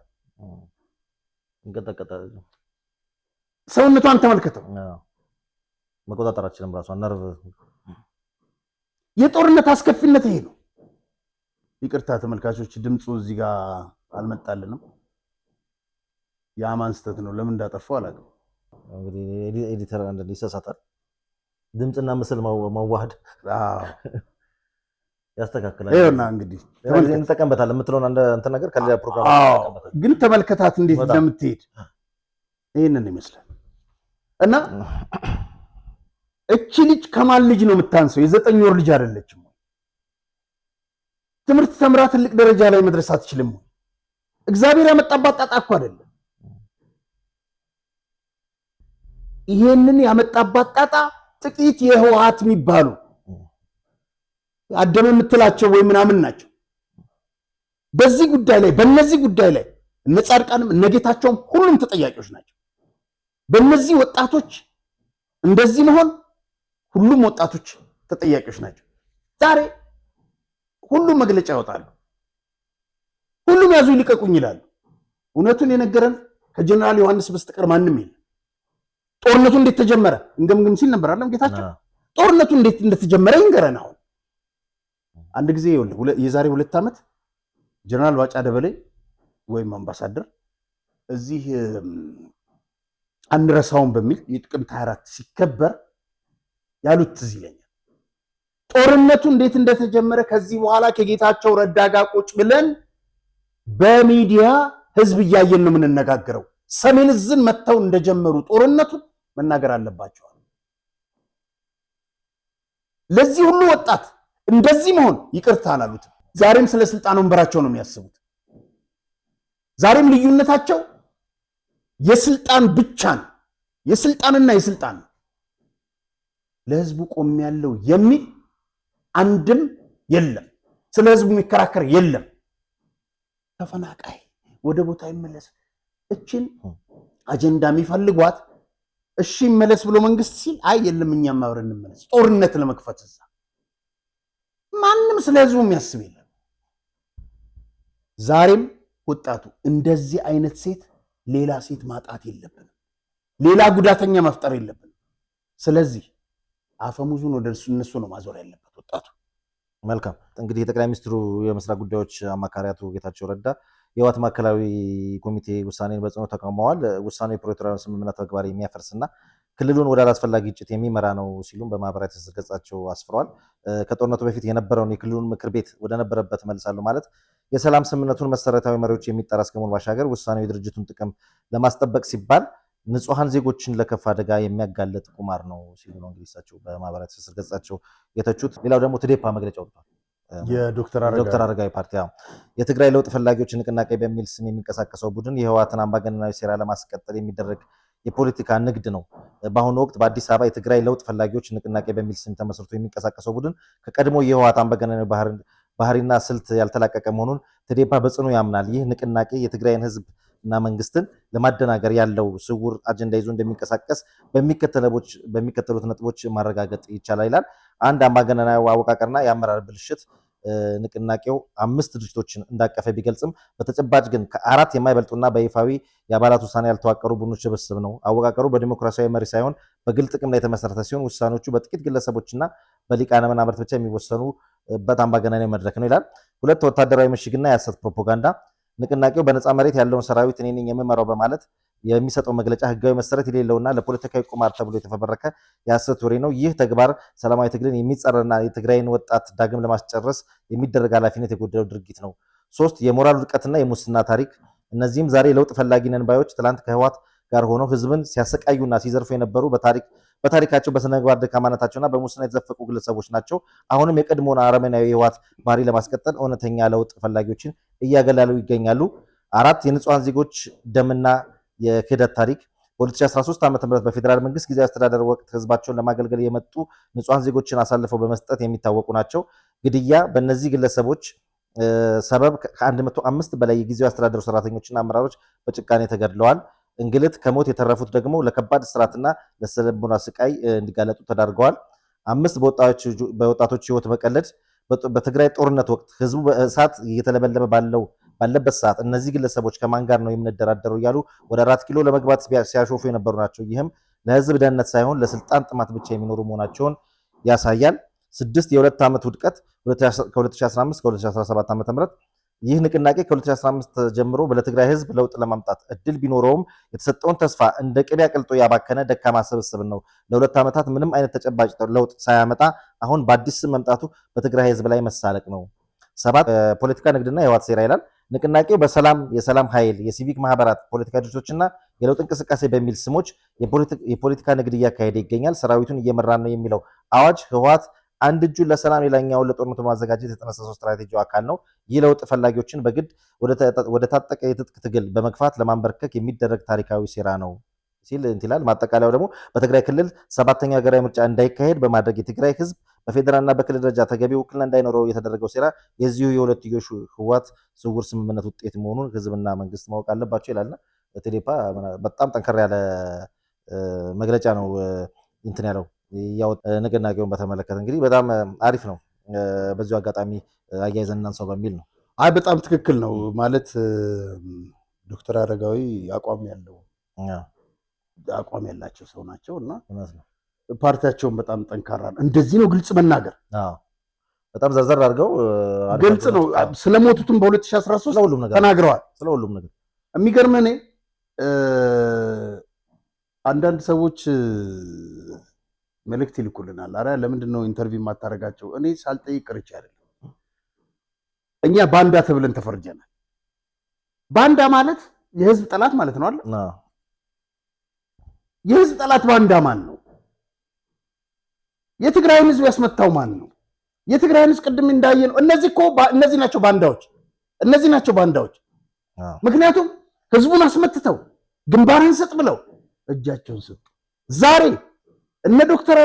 እንቀጠቀጣል። ሰውነቷን ተመልከተው። መቆጣጠራችንም ራሷ ነርቭ። የጦርነት አስከፊነት ይሄ ነው። ይቅርታ ተመልካቾች፣ ድምፁ እዚህ ጋር አልመጣልንም። የአማን ስተት ነው። ለምን እንዳጠፋው አላውቅም። እንግዲህ ኤዲተር አንድ ይሰሳታል። ድምፅና ምስል ማዋሃድ ያስተካክላል። ይኸውና እንግዲህ እንጠቀምበታለን የምትለውን አንተ ነገር ከሌላ ፕሮግራም እንጠቀምበታለን። ግን ተመልከታት እንዴት እንደምትሄድ ይሄንን ይመስላል። እና እቺ ልጅ ከማን ልጅ ነው የምታንሰው? የ9 ወር ልጅ አይደለችም። ትምህርት ተምራ ትልቅ ደረጃ ላይ መድረስ አትችልም? እግዚአብሔር ያመጣባት ጣጣ እኮ አይደለም። ይሄንን ያመጣባት ጣጣ ጥቂት የህወሓት የሚባሉ አደም የምትላቸው ወይ ምናምን ናቸው። በዚህ ጉዳይ ላይ በእነዚህ ጉዳይ ላይ እነ ጻድቃንም እነ ጌታቸውም ሁሉም ተጠያቂዎች ናቸው። በእነዚህ ወጣቶች እንደዚህ መሆን ሁሉም ወጣቶች ተጠያቂዎች ናቸው። ዛሬ ሁሉም መግለጫ ያወጣሉ። ሁሉም ያዙ ይልቀቁኝ ይላሉ። እውነቱን የነገረን ከጀነራል ዮሐንስ በስተቀር ማንም የለም። ጦርነቱ እንዴት ተጀመረ እንገምግም ሲል ነበር አይደል ጌታቸው? ጦርነቱ እንዴት እንደተጀመረ ይንገረን። አሁን አንድ ጊዜ የዛሬ 2 ዓመት ጀነራል ባጫ ደበሌ ወይም አምባሳደር እዚህ አንረሳውን በሚል የጥቅምት 24 ሲከበር ያሉት ትዝ ይለኛል። ጦርነቱ እንዴት እንደተጀመረ ከዚህ በኋላ ከጌታቸው ረዳ ጋር ቁጭ ብለን በሚዲያ ህዝብ እያየን ነው የምንነጋገረው። ሰሜን ዕዝን መተው እንደጀመሩ ጦርነቱን መናገር አለባቸው። ለዚህ ሁሉ ወጣት እንደዚህ መሆን ይቅርታ አላሉትም። ዛሬም ስለ ስልጣን ወንበራቸው ነው የሚያስቡት። ዛሬም ልዩነታቸው የስልጣን ብቻ ነው። የስልጣንና የስልጣን ለህዝቡ ቆም ያለው የሚል አንድም የለም። ስለ ህዝቡ የሚከራከር የለም። ተፈናቃይ ወደ ቦታ ይመለስ እችን አጀንዳ የሚፈልጓት እሺ ይመለስ ብሎ መንግስት ሲል አይ የለም እኛም አብረን እንመለስ ጦርነት ለመክፈት እዛ ማንም ስለ ህዝቡ የሚያስብ የለም። ዛሬም ወጣቱ እንደዚህ አይነት ሴት ሌላ ሴት ማጣት የለብንም። ሌላ ጉዳተኛ መፍጠር የለብንም። ስለዚህ አፈሙዙን ወደ እነሱ ነው ማዞር ያለበት ወጣቱ። መልካም እንግዲህ የጠቅላይ ሚኒስትሩ የምስራቅ ጉዳዮች አማካሪ አቶ ጌታቸው ረዳ የህወሓት ማዕከላዊ ኮሚቴ ውሳኔን በጽኑ ተቃውመዋል። ውሳኔው የፕሪቶሪያውን ስምምነት ተግባር የሚያፈርስና ክልሉን ወደ አላስፈላጊ ግጭት የሚመራ ነው ሲሉም በማህበራዊ ትስስር ገጻቸው አስፍረዋል። ከጦርነቱ በፊት የነበረውን የክልሉን ምክር ቤት ወደ ነበረበት መልሳሉ ማለት የሰላም ስምምነቱን መሰረታዊ መሪዎች የሚጣራ እስከመሆኑ ባሻገር ውሳኔው የድርጅቱን ጥቅም ለማስጠበቅ ሲባል ንጹሐን ዜጎችን ለከፍ አደጋ የሚያጋለጥ ቁማር ነው ሲሉ ነው እንግዲህ እሳቸው በማህበራዊ ትስስር ገጻቸው የተቹት። ሌላው ደግሞ ትዴፓ መግለጫ ወጥቷል። የዶክተር አረጋዊ ፓርቲ የትግራይ ለውጥ ፈላጊዎች ንቅናቄ በሚል ስም የሚንቀሳቀሰው ቡድን የህወሓትን አምባገነናዊ ሴራ ለማስቀጠል የሚደረግ የፖለቲካ ንግድ ነው። በአሁኑ ወቅት በአዲስ አበባ የትግራይ ለውጥ ፈላጊዎች ንቅናቄ በሚል ስም ተመስርቶ የሚንቀሳቀሰው ቡድን ከቀድሞ የህወሓት አምባገነናዊ ባህሪና ስልት ያልተላቀቀ መሆኑን ትዴፓ በጽኑ ያምናል። ይህ ንቅናቄ የትግራይን ህዝብ እና መንግስትን ለማደናገር ያለው ስውር አጀንዳ ይዞ እንደሚንቀሳቀስ በሚከተሉት ነጥቦች ማረጋገጥ ይቻላል ይላል። አንድ አምባገነናዊ አወቃቀርና የአመራር ብልሽት ንቅናቄው 5 ድርጅቶችን እንዳቀፈ ቢገልጽም በተጨባጭ ግን ከ4 የማይበልጡና በይፋዊ የአባላት ውሳኔ ያልተዋቀሩ ቡድኖች ስብስብ ነው። አወቃቀሩ በዲሞክራሲያዊ መሪ ሳይሆን በግል ጥቅም ላይ የተመሰረተ ሲሆን ውሳኔዎቹ በጥቂት ግለሰቦችና በሊቃነ መናብርት ብቻ የሚወሰኑበት አምባገነናዊ መድረክ ነው ይላል። 2 ወታደራዊ ምሽግና የሐሰት ፕሮፓጋንዳ ንቅናቄው በነፃ መሬት ያለውን ሰራዊት እኔ ነኝ የምመራው በማለት የሚሰጠው መግለጫ ህጋዊ መሰረት የሌለውና ለፖለቲካዊ ቁማር ተብሎ የተፈበረከ የሐሰት ወሬ ነው። ይህ ተግባር ሰላማዊ ትግልን የሚጻረርና የትግራይን ወጣት ዳግም ለማስጨረስ የሚደረግ ኃላፊነት የጎደለው ድርጊት ነው። 3 የሞራል ውድቀትና የሙስና ታሪክ። እነዚህም ዛሬ ለውጥ ፈላጊ ነን ባዮች ትላንት ከህወሓት ጋር ሆነው ህዝብን ሲያሰቃዩና ሲዘርፉ የነበሩ በታሪካቸው በስነምግባር ደካማነታቸውና በሙስና የተዘፈቁ ግለሰቦች ናቸው። አሁንም የቀድሞውን አረመናዊ የህወሓት ባህሪ ለማስቀጠል እውነተኛ ለውጥ ፈላጊዎችን እያገላሉ ይገኛሉ። 4 የንጹሐን ዜጎች ደምና የክህደት ታሪክ። በ2013 ዓ.ም በፌዴራል መንግስት ጊዜያዊ አስተዳደር ወቅት ህዝባቸውን ለማገልገል የመጡ ንጹሐን ዜጎችን አሳልፈው በመስጠት የሚታወቁ ናቸው። ግድያ በእነዚህ ግለሰቦች ሰበብ ከ105 በላይ የጊዜያዊ አስተዳደሩ ሰራተኞችና አመራሮች በጭካኔ ተገድለዋል። እንግልት፣ ከሞት የተረፉት ደግሞ ለከባድ እስራትና ለስነ-ልቦና ስቃይ እንዲጋለጡ ተዳርገዋል። 5 በወጣቶች ህይወት መቀለድ። በትግራይ ጦርነት ወቅት ህዝቡ በእሳት እየተለበለበ ባለበት ሰዓት እነዚህ ግለሰቦች ከማን ጋር ነው የምንደራደረው እያሉ ወደ 4 ኪሎ ለመግባት ሲያሾፉ የነበሩ ናቸው። ይህም ለህዝብ ደህንነት ሳይሆን ለስልጣን ጥማት ብቻ የሚኖሩ መሆናቸውን ያሳያል። 6 የሁለት ዓመት ውድቀት ከ2015 ከ2017 ዓ.ም ይህ ንቅናቄ ከ2015 ጀምሮ ለትግራይ ህዝብ ለውጥ ለማምጣት እድል ቢኖረውም የተሰጠውን ተስፋ እንደ ቅቤ አቅልጦ ያባከነ ደካማ ስብስብ ነው። ለ2 ዓመታት ምንም አይነት ተጨባጭ ለውጥ ሳያመጣ አሁን በአዲስ ስም መምጣቱ በትግራይ ህዝብ ላይ መሳለቅ ነው። 7 ፖለቲካ ንግድና የህወሓት ሴራ ይላል። ንቅናቄው የሰላም ኃይል፣ የሲቪክ ማህበራት፣ ፖለቲካ ድርጅቶችና የለውጥ እንቅስቃሴ በሚል ስሞች የፖለቲካ ንግድ እያካሄደ ይገኛል። ሰራዊቱን እየመራ ነው የሚለው አዋጅ ህወሓት አንድ እጁን ለሰላም ሌላኛውን ለጦርነቱ ማዘጋጀት የተነሳሰው ስትራቴጂው አካል ነው። ይህ ለውጥ ፈላጊዎችን በግድ ወደ ታጠቀ የትጥቅ ትግል በመግፋት ለማንበርከክ የሚደረግ ታሪካዊ ሴራ ነው ሲል ይላል። ማጠቃለያው ደግሞ በትግራይ ክልል 7ኛው ሀገራዊ ምርጫ እንዳይካሄድ በማድረግ የትግራይ ህዝብ በፌዴራልና በክልል ደረጃ ተገቢ ውክልና እንዳይኖረው የተደረገው ሴራ የዚሁ የሁለትዮሽ ህወሓት ስውር ስምምነት ውጤት መሆኑን ህዝብና መንግስት ማወቅ አለባቸው ይላልና ቴዴፓ በጣም ጠንከር ያለ መግለጫ ነው እንትን ያለው ንቅናቄውን በተመለከተ እንግዲህ በጣም አሪፍ ነው። በዚሁ አጋጣሚ አያይዘን እናንሳው በሚል ነው። አይ በጣም ትክክል ነው ማለት ዶክተር አረጋዊ አቋም ያላቸው ሰው ናቸው እና ፓርቲያቸውን በጣም ጠንካራ ነው። እንደዚህ ነው ግልጽ መናገር። በጣም ዘርዘር አድርገው ግልጽ ነው። ስለሞቱትም በ2013 ተናግረዋል። ስለሁሉም ነገር የሚገርምህ እኔ አንዳንድ ሰዎች መልእክት ይልኩልናል። አረ ለምንድን ነው ኢንተርቪው የማታደርጋቸው? እኔ ሳልጠይቅ ቀርቼ አይደለም። እኛ ባንዳ ተብለን ተፈርጀናል። ባንዳ ማለት የህዝብ ጠላት ማለት ነው አይደል? የህዝብ ጠላት ባንዳ ማን ነው? የትግራይን ህዝብ ያስመታው ማን ነው? የትግራይን ህዝብ ቅድም እንዳየነው እነዚህ ናቸው ባንዳዎች። ምክንያቱም ህዝቡን አስመትተው ግንባርን ስጥ ብለው እጃቸውን ሰጡ። ዛሬ እነ ዶክተር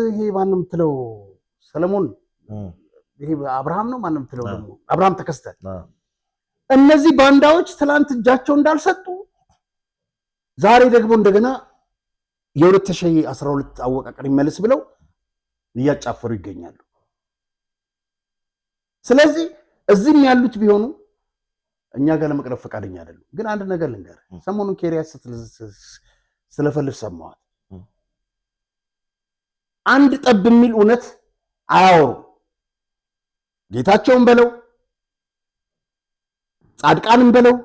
ይሄ ማን ነው የምትለው ሰለሞን ይሄ አብርሃም ነው ማን ነው የምትለው ደግሞ አብርሃም ተከስተ እነዚህ ባንዳዎች ትላንት እጃቸው እንዳልሰጡ ዛሬ ደግሞ እንደገና የ2012 አወቃቀር ይመለስ ብለው እያጫፈሩ ይገኛሉ። ስለዚህ እዚህም ያሉት ቢሆኑ እኛ ጋር ለመቅረብ ፈቃደኛ አይደሉም። ግን አንድ ነገር ልንገር፣ ሰሞኑን ኬሪያ ስለፈልፍ ሰማዋል። አንድ ጠብ የሚል እውነት አያወሩ። ጌታቸውን በለው ጻድቃንም በለው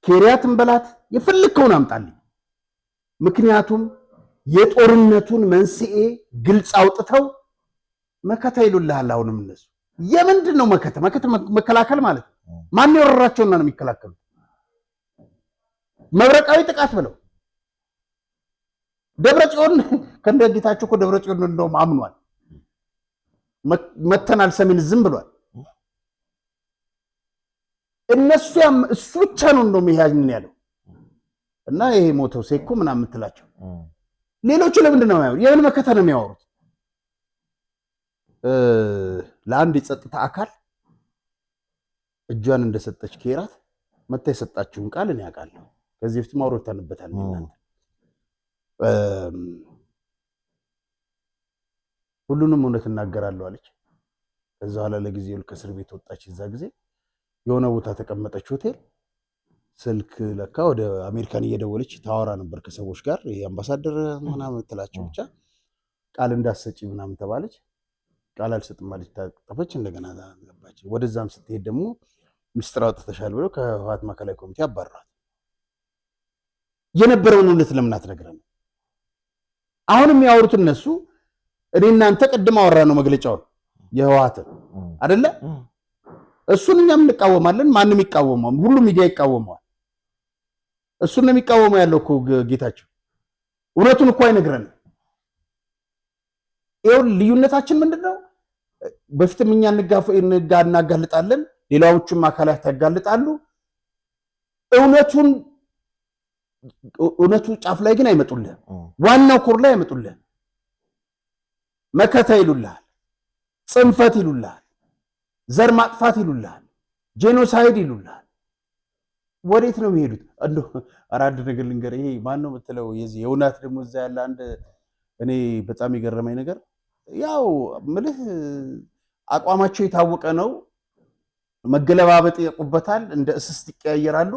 ኬሪያትን በላት የፈለከውን አምጣልኝ። ምክንያቱም የጦርነቱን መንስኤ ግልጽ አውጥተው መከታ ይሉልሃል። አሁንም እነሱ የምንድን ነው መከታ መከላከል ማለት ማን የወረራቸውና ነው የሚከላከሉት? መብረቃዊ ጥቃት ብለው ደብረጽዮን ከእንደጌታቸው እኮ ደብረጽዮን እንደውም አምኗል። መተናል ሰሜን ዝም ብሏል። እሱ ብቻ ነው እንደውም ይሄን ያለው እና ይሄ ሞተው ሴኮ ምናምን የምትላቸው ሌሎቹ ለምንድን ነው የሚያወሩት? የምን መከታ ነው የሚያወሩት? ለአንድ የጸጥታ አካል እጇን እንደሰጠች ኬራት መታ የሰጣችውን ቃል እኔ አውቃለሁ። ከዚህ በፊት ማውራታንበታል እናንተ ሁሉንም እውነት እናገራለሁ አለች። ከዛ ኋላ ለጊዜው ከእስር ቤት ወጣች። እዛ ጊዜ የሆነ ቦታ ተቀመጠች ሆቴል። ስልክ ለካ ወደ አሜሪካን እየደወለች ታወራ ነበር ከሰዎች ጋር። የአምባሳደር ምናምን ትላቸው ብቻ ቃል እንዳሰጪ ምናምን ተባለች። ቃል አልሰጥም ማለት ታጠፈች። እንደገና ገባች። ወደዛም ስትሄድ ደግሞ ምስጢር አውጥተሻል ብለው ከህወሓት ማዕከላዊ ኮሚቴ አባረሯት። የነበረውን እውነት ለምን አትነግረንም? አሁን የሚያወሩት እነሱ እኔ እናንተ ቅድም አወራ ነው መግለጫውን የህወሓትን አይደለ? እሱን እኛም እንቃወማለን። ማንም ይቃወመዋል። ሁሉ ሚዲያ ይቃወመዋል። እሱን ነው የሚቃወመው ያለው እኮ ጌታቸው። እውነቱን እኮ አይነግረንም። ይኸው ልዩነታችን ምንድነው? በፊትም እኛ እናጋልጣለን፣ ሌላዎቹም አካላት ያጋልጣሉ። እውነቱ ጫፍ ላይ ግን አይመጡልህም። ዋናው ኮር ላይ አይመጡልህም። መከታ ይሉልሃል፣ ጽንፈት ይሉልሃል፣ ዘር ማጥፋት ይሉልሃል፣ ጄኖሳይድ ይሉልሃል። ወዴት ነው የሚሄዱት? እንደው አራድ ነገር ልንገርህ። ይሄ ማን ነው የምትለው የዚህ የእውነት ደግሞ እዛ ያለ አንድ እኔ በጣም የገረመኝ ነገር ያው ምልህ አቋማቸው የታወቀ ነው። መገለባበጥ ያውቁበታል። እንደ እስስት ይቀያየራሉ።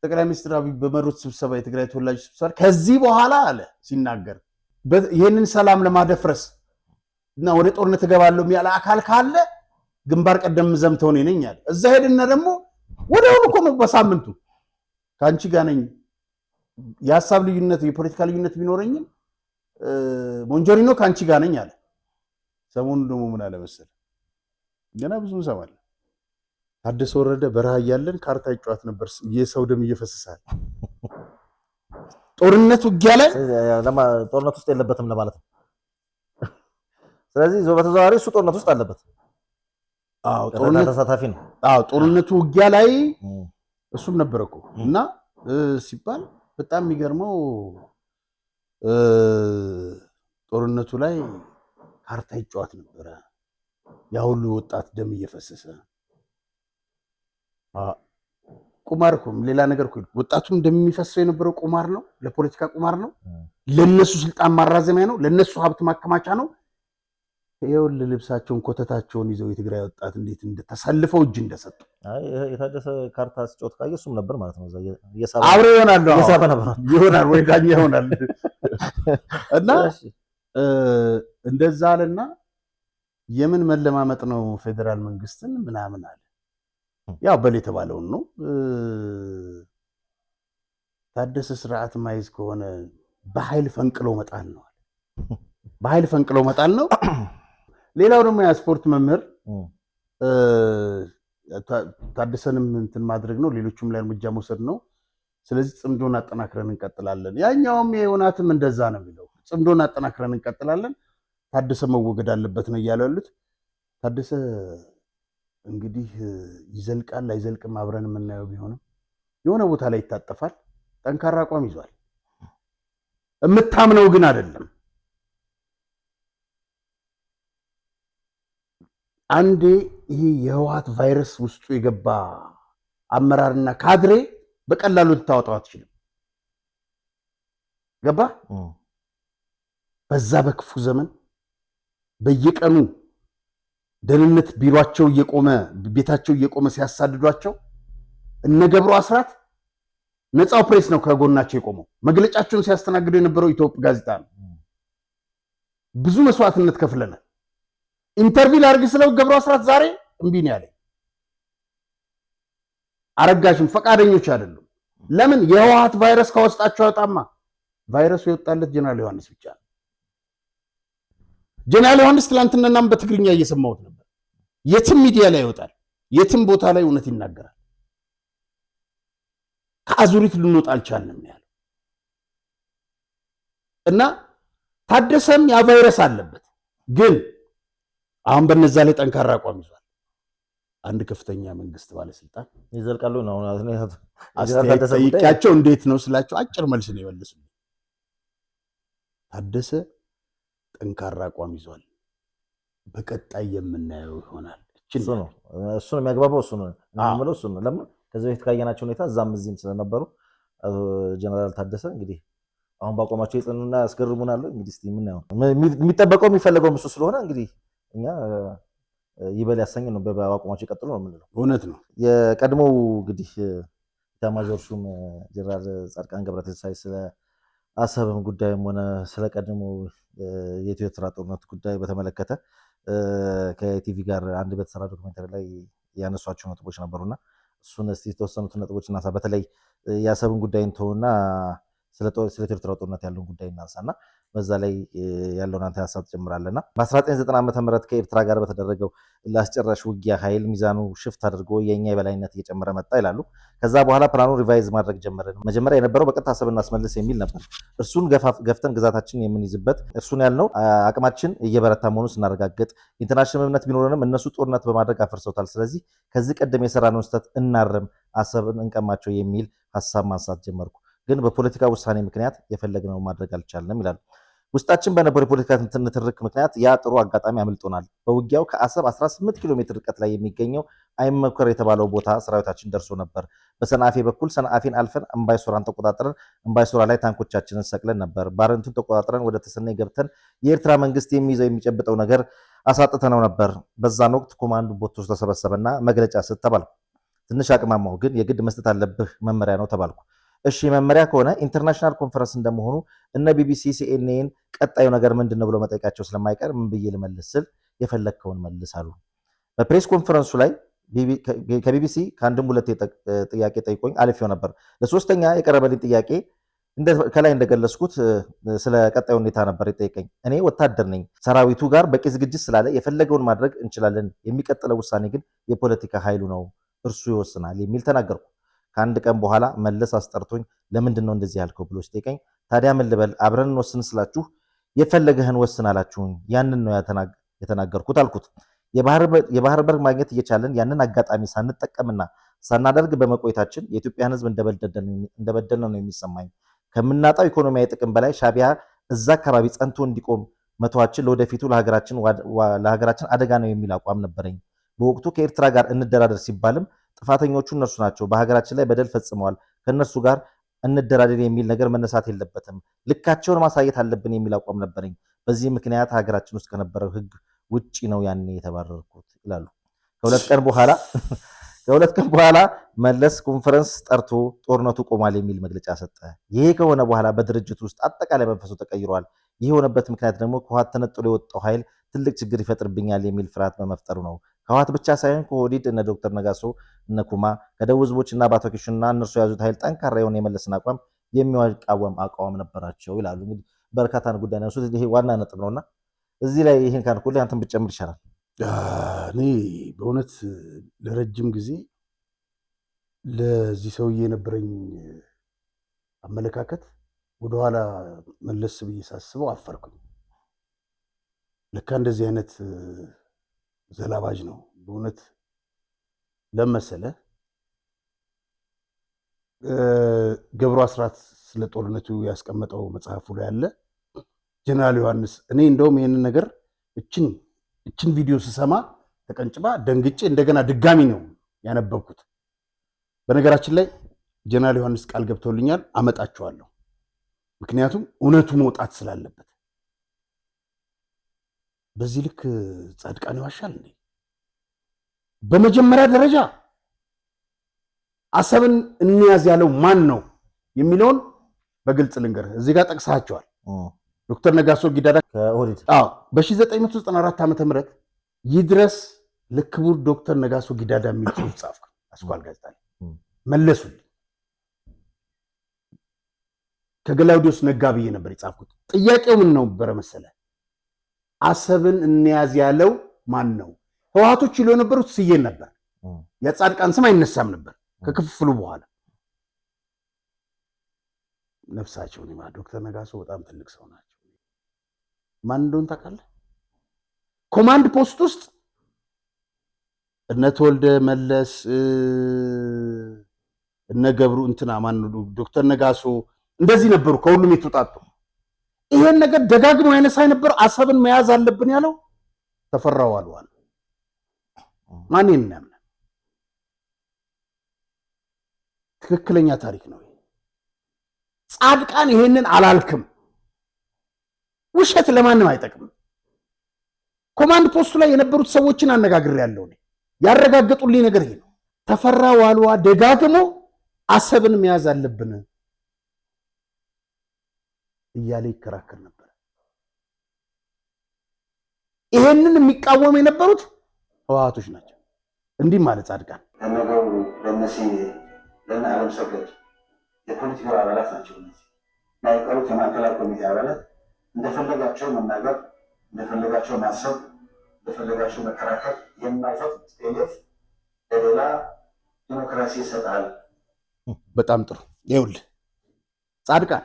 ጠቅላይ ሚኒስትር አብይ በመሩት ስብሰባ የትግራይ ተወላጆች ስብሰባ ከዚህ በኋላ አለ ሲናገር ይሄንን ሰላም ለማደፍረስ እና ወደ ጦርነት እገባለሁ ያለ አካል ካለ ግንባር ቀደም ዘምተው ነኝ አለ። እዛ ሄድና ደግሞ ወዲያውኑ እኮ ነው በሳምንቱ ካንቺ ጋር ነኝ የሐሳብ ልዩነት የፖለቲካ ልዩነት ቢኖረኝም ሞንጆሪኖ ካንቺ ጋር ነኝ አለ። ሰሞኑን ደግሞ ምን አለ መሰለህ ገና ብዙ እንሰማለን። ታደሰ ወረደ በረሃ ያለን ካርታ ይጫወት ነበር የሰው ደም እየፈሰሳል። ጦርነት ውጊያ ላይ ጦርነት ውስጥ የለበትም ለማለት ነው። ስለዚህ በተዘዋዋሪ እሱ ጦርነት ውስጥ አለበት። አዎ ጦርነት ተሳታፊ ነው። አዎ ጦርነቱ ውጊያ ላይ እሱም ነበር እኮ እና ሲባል በጣም የሚገርመው ጦርነቱ ላይ ካርታ ይጫወት ነበር ያ ሁሉ ወጣት ደም እየፈሰሰ። ቁማር እኮ ሌላ ነገር እኮ ወጣቱም እንደሚፈሰው የነበረው ቁማር ነው። ለፖለቲካ ቁማር ነው። ለነሱ ስልጣን ማራዘሚያ ነው። ለነሱ ሀብት ማከማቻ ነው። ይኸውልህ ልብሳቸውን ኮተታቸውን ይዘው የትግራይ ወጣት እንዴት እንደተሰልፈው እጅ እንደሰጡ የታደሰ ካርታ ሲጫወት ካየ እሱም ነበር ማለት ነው። አብረው ይሆናሉ ይሆናል ወይ ዳኛ ይሆናል እና እንደዛ አለና የምን መለማመጥ ነው ፌደራል መንግስትን ምናምን አለ። ያው በል የተባለውን ነው። ታደሰ ስርዓት ማይዝ ከሆነ በኃይል ፈንቅሎ መጣል ነው አለ። በኃይል ፈንቅሎ መጣል ነው። ሌላው ደግሞ የስፖርት መምህር ታደሰንም እንትን ማድረግ ነው። ሌሎችም ላይ እርምጃ መውሰድ ነው። ስለዚህ ጽምዶን አጠናክረን እንቀጥላለን። ያኛውም የሆናትም እንደዛ ነው የሚለው። ጽምዶን አጠናክረን እንቀጥላለን፣ ታደሰ መወገድ አለበት ነው እያሉ ያሉት። ታደሰ እንግዲህ ይዘልቃል አይዘልቅም አብረን የምናየው ቢሆንም የሆነ ቦታ ላይ ይታጠፋል። ጠንካራ አቋም ይዟል። የምታምነው ግን አይደለም። አንዴ ይሄ የህወሓት ቫይረስ ውስጡ የገባ አመራርና ካድሬ በቀላሉ ልታወጣው አትችልም። ገባ? በዛ በክፉ ዘመን በየቀኑ ደህንነት ቢሮአቸው እየቆመ ቤታቸው እየቆመ ሲያሳድዷቸው እነ ገብሩ አስራት ነፃው ፕሬስ ነው ከጎናቸው የቆመው። መግለጫቸውን ሲያስተናግዱ የነበረው ኢትዮጵያ ጋዜጣ ነው። ብዙ መስዋዕትነት ከፍለናል። ኢንተርቪው ላድርግ ስለው ገብሩ አስራት ዛሬ እምቢ ነው ያለኝ። አረጋሽም ፈቃደኞች አይደሉም። ለምን? የህወሓት ቫይረስ ከውስጣቸው ያወጣማ። ቫይረሱ የወጣለት ጀነራል ዮሐንስ ብቻ ነው። ጀነራል ዮሐንስ ትላንትናም በትግርኛ እየሰማሁት ነበር። የትም ሚዲያ ላይ ይወጣል፣ የትም ቦታ ላይ እውነት ይናገራል። ከአዙሪት ልንወጣ አልቻልንም ያለው እና ታደሰም ያ ቫይረስ አለበት። ግን አሁን በነዛ ላይ ጠንካራ አቋም ይዟል። አንድ ከፍተኛ መንግስት ባለስልጣን ይዘልቃሉ ነው ጠይቄያቸው እንዴት ነው ስላቸው አጭር መልስ ነው የመለሱልኝ። ታደሰ ጠንካራ አቋም ይዟል፣ በቀጣይ የምናየው ይሆናል። እሱ ነው የሚያግባባው፣ እሱ ነው የሚመለው፣ እሱ ነው። ለምን ከዚህ በፊት ካየናቸው ሁኔታ እዛም እዚህም ስለነበሩ ጀነራል ታደሰ እንግዲህ አሁን ባቋማቸው የጽኑና ያስገርሙናል። እንግዲህ እስቲ ምን ነው የሚጠበቀው የሚፈልገው እሱ ስለሆነ እንግዲህ እኛ ይበል ያሰኝ ነው በአቋማቸው ይቀጥሉ ነው የምንለው። እውነት ነው። የቀድሞው እንግዲህ ኤታማዦር ሹም ጀነራል ጻድቃን ገብረትንሳኤ ስለ አሰብም ጉዳይም ሆነ ስለ ቀድሞው የኢትዮ ኤርትራ ጦርነት ጉዳይ በተመለከተ ከቲቪ ጋር አንድ በተሰራ ዶክመንተሪ ላይ ያነሷቸው ነጥቦች ነበሩና እሱን እስቲ የተወሰኑትን ነጥቦች እናንሳ። በተለይ የአሰብን ጉዳይ እንተውና ስለ ኤርትራ ጦርነት ያለውን ጉዳይ እናንሳና በዛ ላይ ያለውን አንተ ሀሳብ ትጀምራለና በ1990 ዓ.ም ከኤርትራ ጋር በተደረገው ለአስጨራሽ ውጊያ ኃይል ሚዛኑ ሽፍት አድርጎ የኛ የበላይነት እየጨመረ መጣ ይላሉ። ከዛ በኋላ ፕላኑ ሪቫይዝ ማድረግ ጀመርን። መጀመሪያ የነበረው በቀጥታ አሰብን እናስመልስ የሚል ነበር። እርሱን ገፍተን ግዛታችንን የምንይዝበት እርሱን ያልነው አቅማችን እየበረታ መሆኑን ስናረጋግጥ ኢንተርናሽናል እምነት ቢኖረንም እነሱ ጦርነት በማድረግ አፈርሰውታል። ስለዚህ ከዚህ ቀደም የሰራነውን ስህተት እናርም፣ አሰብን እንቀማቸው የሚል ሀሳብ ማንሳት ጀመርኩ። ግን በፖለቲካ ውሳኔ ምክንያት የፈለግነው ማድረግ አልቻልንም ይላሉ። ውስጣችን በነበረው የፖለቲካ ንትርክ ምክንያት ያ ጥሩ አጋጣሚ አምልጦናል። በውጊያው ከአሰብ 18 ኪሎ ሜትር ርቀት ላይ የሚገኘው አይመከር የተባለው ቦታ ሰራዊታችን ደርሶ ነበር። በሰንአፌ በኩል ሰንአፌን አልፈን እምባይሶራን ተቆጣጥረን እምባይሶራ ላይ ታንኮቻችንን ሰቅለን ነበር። ባረንቱን ተቆጣጥረን ወደ ተሰነይ ገብተን የኤርትራ መንግስት የሚይዘው የሚጨብጠው ነገር አሳጥተነው ነበር። በዛን ወቅት ኮማንዶ ቦቶች ተሰበሰበና መግለጫ ስተባልኩ ትንሽ አቅማማው፣ ግን የግድ መስጠት አለብህ መመሪያ ነው ተባልኩ። እሺ መመሪያ ከሆነ ኢንተርናሽናል ኮንፈረንስ እንደመሆኑ እነ ቢቢሲ ሲኤንኤን ቀጣዩ ነገር ምንድነው ብሎ መጠየቃቸው ስለማይቀር ምን ብዬ ልመልስ ስል የፈለግከውን መልስ አሉ። በፕሬስ ኮንፈረንሱ ላይ ከቢቢሲ ከአንድም ሁለት ጥያቄ ጠይቆኝ አልፌው ነበር። ለሶስተኛ የቀረበልኝ ጥያቄ ከላይ እንደገለጽኩት ስለ ቀጣዩ ሁኔታ ነበር የጠየቀኝ። እኔ ወታደር ነኝ፣ ሰራዊቱ ጋር በቂ ዝግጅት ስላለ የፈለገውን ማድረግ እንችላለን፣ የሚቀጥለው ውሳኔ ግን የፖለቲካ ኃይሉ ነው፣ እርሱ ይወስናል የሚል ተናገርኩ። ከአንድ ቀን በኋላ መለስ አስጠርቶኝ ለምንድን ነው እንደዚህ ያልከው ብሎ ሲጠይቀኝ ታዲያ ምን ልበል፣ አብረን እንወስን ስላችሁ የፈለገህን ወስን አላችሁኝ፣ ያንን ነው የተናገርኩት አልኩት። የባህር በር ማግኘት እየቻለን ያንን አጋጣሚ ሳንጠቀምና ሳናደርግ በመቆየታችን የኢትዮጵያን ሕዝብ እንደበደልነው ነው የሚሰማኝ። ከምናጣው ኢኮኖሚያዊ ጥቅም በላይ ሻቢያ እዛ አካባቢ ጸንቶ እንዲቆም መተዋችን ለወደፊቱ ለሀገራችን አደጋ ነው የሚል አቋም ነበረኝ። በወቅቱ ከኤርትራ ጋር እንደራደር ሲባልም ጥፋተኞቹ እነርሱ ናቸው፣ በሀገራችን ላይ በደል ፈጽመዋል፣ ከእነርሱ ጋር እንደራደር የሚል ነገር መነሳት የለበትም፣ ልካቸውን ማሳየት አለብን የሚል አቋም ነበረኝ። በዚህ ምክንያት ሀገራችን ውስጥ ከነበረው ህግ ውጪ ነው ያኔ የተባረርኩት ይላሉ። ከሁለት ቀን በኋላ መለስ ኮንፈረንስ ጠርቶ ጦርነቱ ቆሟል የሚል መግለጫ ሰጠ። ይሄ ከሆነ በኋላ በድርጅቱ ውስጥ አጠቃላይ መንፈሱ ተቀይሯል። ይህ የሆነበት ምክንያት ደግሞ ከህወሓት ተነጥሎ የወጣው ኃይል ትልቅ ችግር ይፈጥርብኛል የሚል ፍርሃት በመፍጠሩ ነው። ከህወሓት ብቻ ሳይሆን ከኦህዴድ እነ ዶክተር ነጋሶ እነ ኩማ ከደቡብ ህዝቦችና በአቶ ኪሹና እነርሱ የያዙት ኃይል ጠንካራ የሆነ የመለስን አቋም የሚቃወም አቋም ነበራቸው ይላሉ። እንግዲህ በርካታ ጉዳይ ነው፣ ይሄ ዋና ነጥብ ነውና እዚህ ላይ ይሄን ካልኩልህ አንተን ብትጨምር ይሻላል። እኔ በእውነት ለረጅም ጊዜ ለዚህ ሰውዬ የነበረኝ አመለካከት ወደኋላ መለስ ብዬ ሳስበው አፈርኩኝ። ለካ እንደዚህ አይነት ዘላባጅ ነው በእውነት ለመሰለ። ገብሩ አስራት ስለ ጦርነቱ ያስቀመጠው መጽሐፉ ላይ ያለ ጀነራል ዮሐንስ እኔ እንደውም ይህንን ነገር እችን ቪዲዮ ስሰማ ተቀንጭባ ደንግጬ እንደገና ድጋሚ ነው ያነበብኩት። በነገራችን ላይ ጀነራል ዮሐንስ ቃል ገብተውልኛል፣ አመጣቸዋለሁ። ምክንያቱም እውነቱ መውጣት ስላለበት። በዚህ ልክ ጻድቃን ይዋሻል እንዴ? በመጀመሪያ ደረጃ አሰብን እንያዝ ያለው ማን ነው የሚለውን በግልጽ ልንገርህ። እዚህ ጋር ጠቅሳቸዋል። ዶክተር ነጋሶ ጊዳዳ ከኦዲት በ1994 ዓመተ ምህረት ይድረስ ለክቡር ዶክተር ነጋሶ ጊዳዳ የሚል ጽሑፍ ጻፍኩ አስኳል ጋዜጣ ላይ መለሱልኝ። ከገላውዲዮስ ነጋ ብዬ ነበር የጻፍኩት። ጥያቄው ምን ነው በረመሰለ አሰብን እንያዝ ያለው ማን ነው? ህወሓቶች ይሉ የነበሩት ስዬን ነበር። የጻድቃን ስም አይነሳም ነበር ከክፍፍሉ በኋላ። ነፍሳቸው ነው ዶክተር ነጋሶ በጣም ትልቅ ሰው ናቸው። ማን እንደሆነ ታውቃለህ? ኮማንድ ፖስት ውስጥ እነ ተወልደ መለስ እነ ገብሩ እንትና ማን ዶክተር ነጋሶ እንደዚህ ነበሩ፣ ከሁሉም የተውጣጡ። ይሄን ነገር ደጋግሞ ያነሳ ነበር። አሰብን መያዝ አለብን ያለው ተፈራው አልዋል ማን ይናምና ትክክለኛ ታሪክ ነው። ጻድቃን ይሄንን አላልክም። ውሸት ለማንም አይጠቅም። ኮማንድ ፖስቱ ላይ የነበሩት ሰዎችን አነጋግሬያለሁ። ያረጋገጡልኝ ነገር ይሄ ነው። ተፈራ ዋልዋ ደጋግሞ አሰብን መያዝ አለብን እያለ ይከራከር ነበር። ይሄንን የሚቃወሙ የነበሩት ህወሓቶች ናቸው። እንዲህ ማለት ጻድቃን ለነገሩ ለነ ዓለም ሰገድ የፖለቲካ አባላት ናቸው። የቀሩት የማዕከላዊ ኮሚቴ አባላት እንደፈለጋቸው መናገር፣ እንደፈለጋቸው ማሰብ፣ እንደፈለጋቸው መከራከር የማይፈቅድ ቴሌፍ ለሌላ ዲሞክራሲ ይሰጣል። በጣም ጥሩ። ይኸውልህ ጻድቃን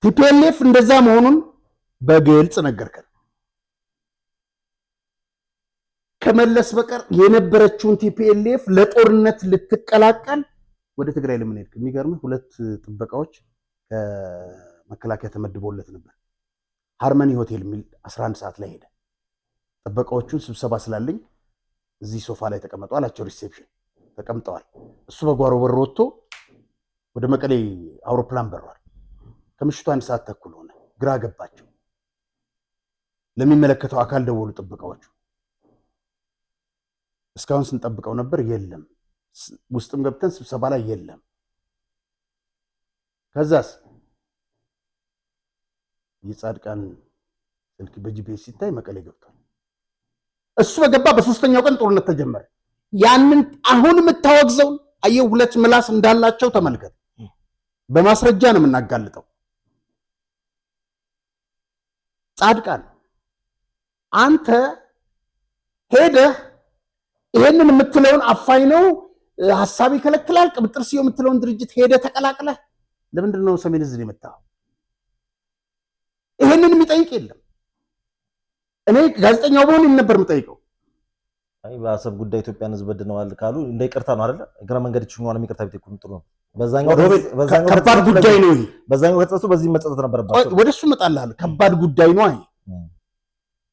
ቲፒኤልኤፍ እንደዛ መሆኑን በግልጽ ነገርከን። ከመለስ በቀር የነበረችውን ቲፒኤልኤፍ ለጦርነት ልትቀላቀል ወደ ትግራይ ለምን ሄድክ? የሚገርምህ ሁለት ጥበቃዎች ከመከላከያ ተመድቦለት ነበር። ሃርመኒ ሆቴል የሚል 11 ሰዓት ላይ ሄደ። ጥበቃዎቹን ስብሰባ ስላለኝ እዚህ ሶፋ ላይ ተቀመጡ አላቸው። ሪሴፕሽን ተቀምጠዋል። እሱ በጓሮ በር ወጥቶ ወደ መቀሌ አውሮፕላን በሯል። ከምሽቱ 1 ሰዓት ተኩል ሆነ። ግራ ገባቸው። ለሚመለከተው አካል ደወሉ ጥበቃዎቹ። እስካሁን ስንጠብቀው ነበር፣ የለም። ውስጥም ገብተን ስብሰባ ላይ የለም። ከዛስ የጻድቃን ስልክ በጂፒኤስ ሲታይ መቀሌ ገብቷል። እሱ በገባ በሶስተኛው ቀን ጦርነት ተጀመረ። ያንን አሁን የምታወግዘውን አየው፣ ሁለት ምላስ እንዳላቸው ተመልከት። በማስረጃ ነው የምናጋልጠው። ጻድቃን አንተ ሄደህ ይሄንን የምትለውን አፋኝ ነው ሐሳብ ይከለክላል ቅብጥር ሲዮ የምትለውን ድርጅት ሄደህ ተቀላቅለህ ለምንድን ነው ሰሜን ዕዝን የመጣው? ይሄንን የሚጠይቅ የለም። እኔ ጋዜጠኛው በሆነ ነበር የምጠይቀው። አይ በአሰብ ጉዳይ ኢትዮጵያን ሕዝብ በድነዋል ካሉ እንደ ይቅርታ ነው አይደለ? እግረ መንገድ ይችኛው ይቅርታ ቢጠይቁ ጥሩ ነው። በዛኛው ከባድ ጉዳይ ነው ይሄ። በዛኛው ከተጸጸቱ በዚህ መጸጸት ነበረባቸው። ወደሱ እመጣልሃለሁ። ከባድ ጉዳይ ነው ይሄ።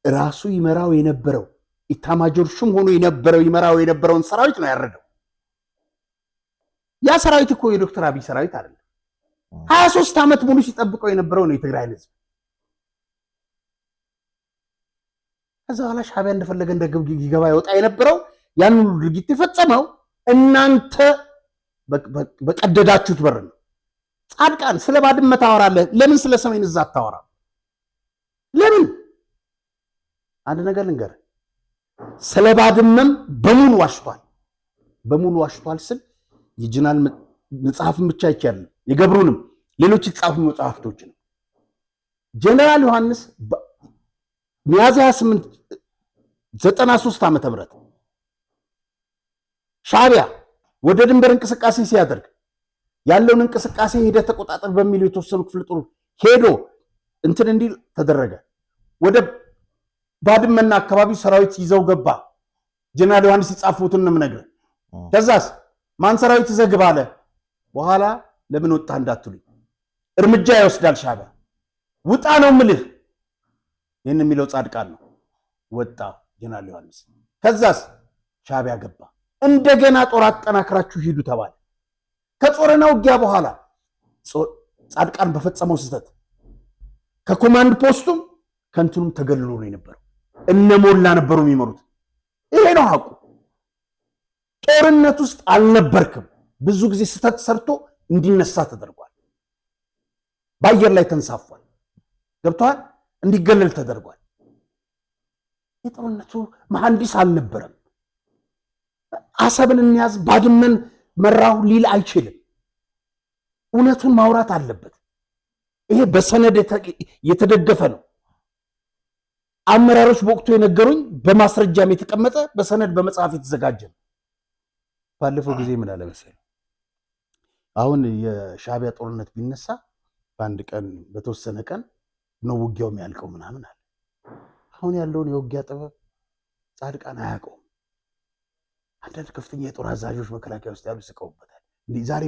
ራሱ ይመራው የነበረው ኢታማጆር ሹም ሆኖ ይመራው የነበረውን ሰራዊት ነው ያረደው። ያ ሰራዊት እኮ የዶክተር አብይ ሰራዊት አይደለም። 23 ዓመት ሙሉ ሲጠብቀው የነበረው ነው የትግራይ ሕዝብ። ከዛ በኋላ ሻዕቢያ እንደፈለገ ይገባ ይወጣ የነበረው ያን ሁሉ ድርጊት የፈጸመው እናንተ በቀደዳችሁት በር ነው። ጻድቃን ስለ ባድመ ታወራለህ፣ ለምን ስለ ሰሜን ዕዝ አታወራም? ለምን? አንድ ነገር ልንገርህ፣ ስለ ባድመም በሙሉ ዋሽቷል ስል የጅናል መጽሐፍን ብቻ አይቻልም፣ የገብሩንም ሌሎች የተጻፉ መጽሐፍቶችን ጀነራል ዮሐንስ ሚያዝያ 93 ዓመተ ምህረት ሻዕቢያ ወደ ድንበር እንቅስቃሴ ሲያደርግ ያለውን እንቅስቃሴ ሄደህ ተቆጣጠር በሚል የተወሰኑ ክፍለ ጦር ሄዶ እንትን እንዲል ተደረገ። ወደ ባድመና አካባቢ ሰራዊት ይዘው ገባ። ጀነራል ዮሐንስ የጻፉትን ነው የምነግርህ። ከዛስ ማን ሰራዊት ይዘግብ አለ። በኋላ ለምን ወጣ እንዳትሉኝ እርምጃ ይወስዳል ሻዕቢያ። ውጣ ነው የምልህ። ይህን የሚለው ጻድቃን ነው። ወጣ ጀነራል ዮሐንስ። ከዛስ ሻዕቢያ ገባ። እንደገና ጦር አጠናክራችሁ ሂዱ ተባለ። ከጾረና ውጊያ በኋላ ጻድቃን በፈጸመው ስህተት ከኮማንድ ፖስቱም ከንቱንም ተገልሎ ነው የነበረው። እነሞላ ነበሩ የሚመሩት። ይሄ ነው ሐቁ። ጦርነት ውስጥ አልነበርክም። ብዙ ጊዜ ስህተት ሰርቶ እንዲነሳ ተደርጓል። በአየር ላይ ተንሳፏል። ገብቷል እንዲገለል ተደርጓል። የጦርነቱ መሐንዲስ አልነበረም። አሰብን እንያዝ ባድመን መራው ሊል አይችልም። እውነቱን ማውራት አለበት። ይሄ በሰነድ የተደገፈ ነው። አመራሮች በወቅቱ የነገሩኝ በማስረጃም የተቀመጠ በሰነድ በመጽሐፍ የተዘጋጀ ነው። ባለፈው ጊዜ ምን አለ መሰለኝ አሁን የሻዕቢያ ጦርነት ቢነሳ በአንድ ቀን በተወሰነ ቀን ነው ውጊያው የሚያልቀው ምናምን አለ። አሁን ያለውን የውጊያ ጥበብ ጻድቃን አያውቀውም። አንዳንድ ከፍተኛ የጦር አዛዦች መከላከያ ውስጥ ያሉ ስቀውበታል። እንዴ ዛሬ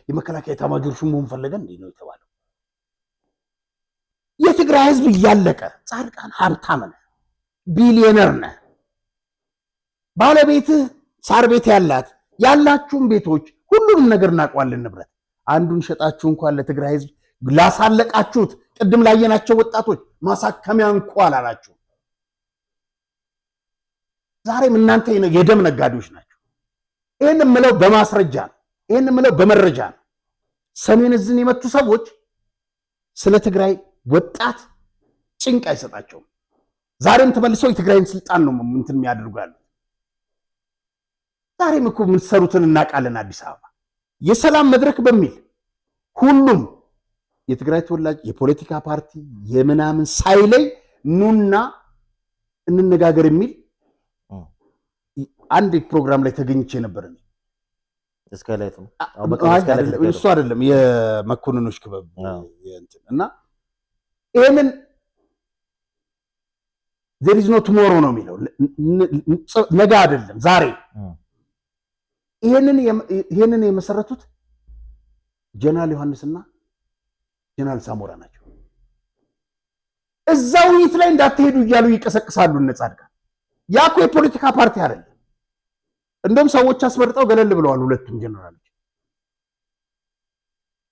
የመከላከያ ኤታማዦር ሹም መሆን ፈለገ እንዴ ነው የተባለው። የትግራይ ህዝብ እያለቀ ጻድቃን ሀብታም ነህ፣ ቢሊዮነር ነህ፣ ባለቤትህ ሳር ቤት ያላችሁም ቤቶች ሁሉንም ነገር እናውቀዋለን። ንብረት አንዱን ሸጣችሁ እንኳን ለትግራይ ህዝብ ላሳለቃችሁት ቅድም ላየናቸው ወጣቶች ማሳከሚያ እንኳን አላላችሁ። ዛሬም እናንተ የደም ነጋዴዎች ናቸው። ይህን የምለው በማስረጃ ነው። ይህን የምለው በመረጃ ነው። ሰሜን ዕዝን የመቱ ሰዎች ስለ ትግራይ ወጣት ጭንቅ አይሰጣቸውም። ዛሬም ተመልሰው የትግራይን ስልጣን ነው እንትን የሚያደርጉ ያሉት። ዛሬም እኮ የምትሰሩትን እናውቃለን። አዲስ አበባ የሰላም መድረክ በሚል ሁሉም የትግራይ ተወላጅ የፖለቲካ ፓርቲ የምናምን ሳይለይ ኑና እንነጋገር የሚል አንድ ፕሮግራም ላይ ተገኝቼ ነበር። እሱ አይደለም የመኮንኖች ክበብ እና ይሄንን there is no tomorrow ነው የሚለው ነገ አይደለም ዛሬ። ይሄንን የመሰረቱት ጀነራል ዮሐንስና ጀነራል ሳሞራ ናቸው። እዛው ውይይት ላይ እንዳትሄዱ እያሉ ይቀሰቅሳሉ እነ ጻድቃን። ያኮ የፖለቲካ ፓርቲ አይደለም። እንደውም ሰዎች አስመርጠው ገለል ብለዋል ሁለቱም ጀነራሎች።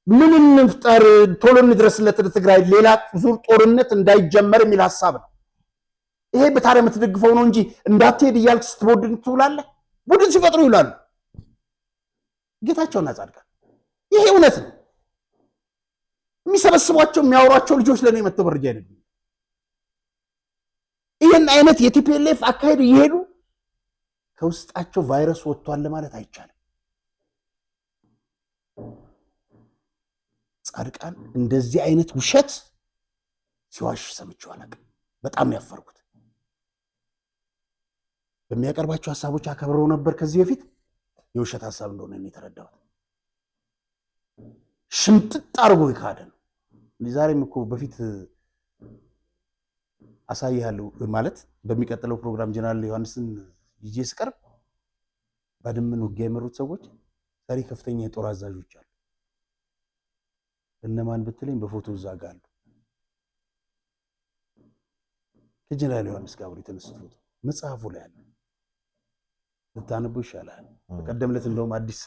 ምን እንፍጠር ቶሎ እንድረስለት ለትግራይ ሌላ ዙር ጦርነት እንዳይጀመር የሚል ሐሳብ ነው። ይሄ በታሪያ የምትደግፈው ነው እንጂ እንዳትሄድ እያልክ ስትቦድን ትውላለህ። ቡድን ሲፈጥሩ ይውላሉ ጌታቸውና ጻድቃን። ይሄ እውነት ነው። የሚሰበስቧቸው የሚያወሯቸው ልጆች ለኔ መጥተው መረጃ አይደለም። ይሄን አይነት የቲፒኤልኤፍ አካሄድ እየሄዱ ከውስጣቸው ቫይረስ ወጥቷል ለማለት አይቻልም። ጻድቃን እንደዚህ አይነት ውሸት ሲዋሽ ሰምቼው አላውቅም። በጣም ያፈርኩት በሚያቀርባቸው ሐሳቦች አከብረው ነበር። ከዚህ በፊት የውሸት ሐሳብ እንደሆነ የተረዳሁት ሽምጥጥ አርጎ ይካደ ነው። ዛሬም እኮ በፊት አሳይሃለሁ ማለት በሚቀጥለው ፕሮግራም ጀነራል ዮሐንስን ይዤ ስቀርብ ባድመን ውጊያ የመሩት ሰዎች ዛሬ ከፍተኛ የጦር አዛዦች አሉ። እነማን ብትለኝ በፎቶ እዛ ጋር አሉ። ከጀነራል ዮሐንስ ጋር አብሮ የተነሱት ፎቶ መጽሐፉ ላይ አለ። ልታነቡ ይሻላል። በቀደም ዕለት እንደውም አዲስ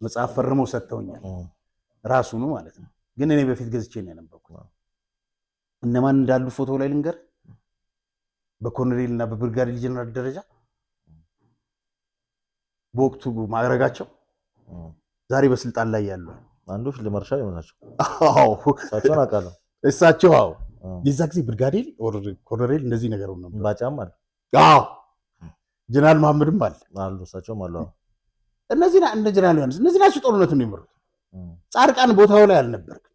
መጽሐፍ ፈርመው ሰጥተውኛል። ራሱ ነው ማለት ነው። ግን እኔ በፊት ገዝቼ ነው ያነበብኩት። እነማን እንዳሉ ፎቶ ላይ ልንገር። በኮሎኔል እና በብርጋዴር ጀነራል ደረጃ በወቅቱ ማዕረጋቸው ዛሬ በስልጣን ላይ ያሉ አንዱ ፊልድ ማርሻል ይሆናቸው። አዎ እሳቸውን አውቃለሁ። እሳቸው አዎ የዛ ጊዜ ብርጋዴር ኦር ኮሎኔል እንደዚህ ነገር ነው ነበር። ባጫም አለ። አዎ ጀነራል መሐመድም አሉ። እሳቸውም አሉ። እነዚህ እንደ ጀነራል ዮሐንስ እነዚህ ናቸው ጦርነቱን የሚመሩት። ጻድቃን ቦታው ላይ አልነበርክም።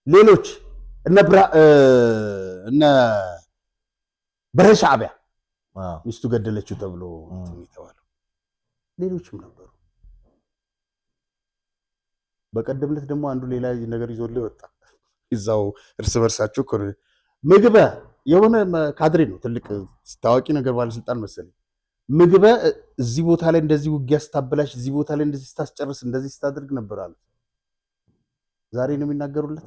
ሌሎች እነ በረ ሻዕቢያ ሚስቱ ገደለችው ተብሎ የተባለው ሌሎችም ነበሩ። በቀደም ዕለት ደግሞ አንዱ ሌላ ነገር ይዞልህ ወጣ። እዛው እርስ በርሳቸው ምግበ የሆነ ካድሬ ነው ትልቅ ታዋቂ ነገር ባለስልጣን መሰለኝ። ምግበ እዚህ ቦታ ላይ እንደዚህ ውጊያ ስታበላሽ፣ እዚህ ቦታ ላይ እንደዚህ ስታስጨርስ፣ እንደዚህ ስታደርግ ነበር አሉ። ዛሬ ነው የሚናገሩለት።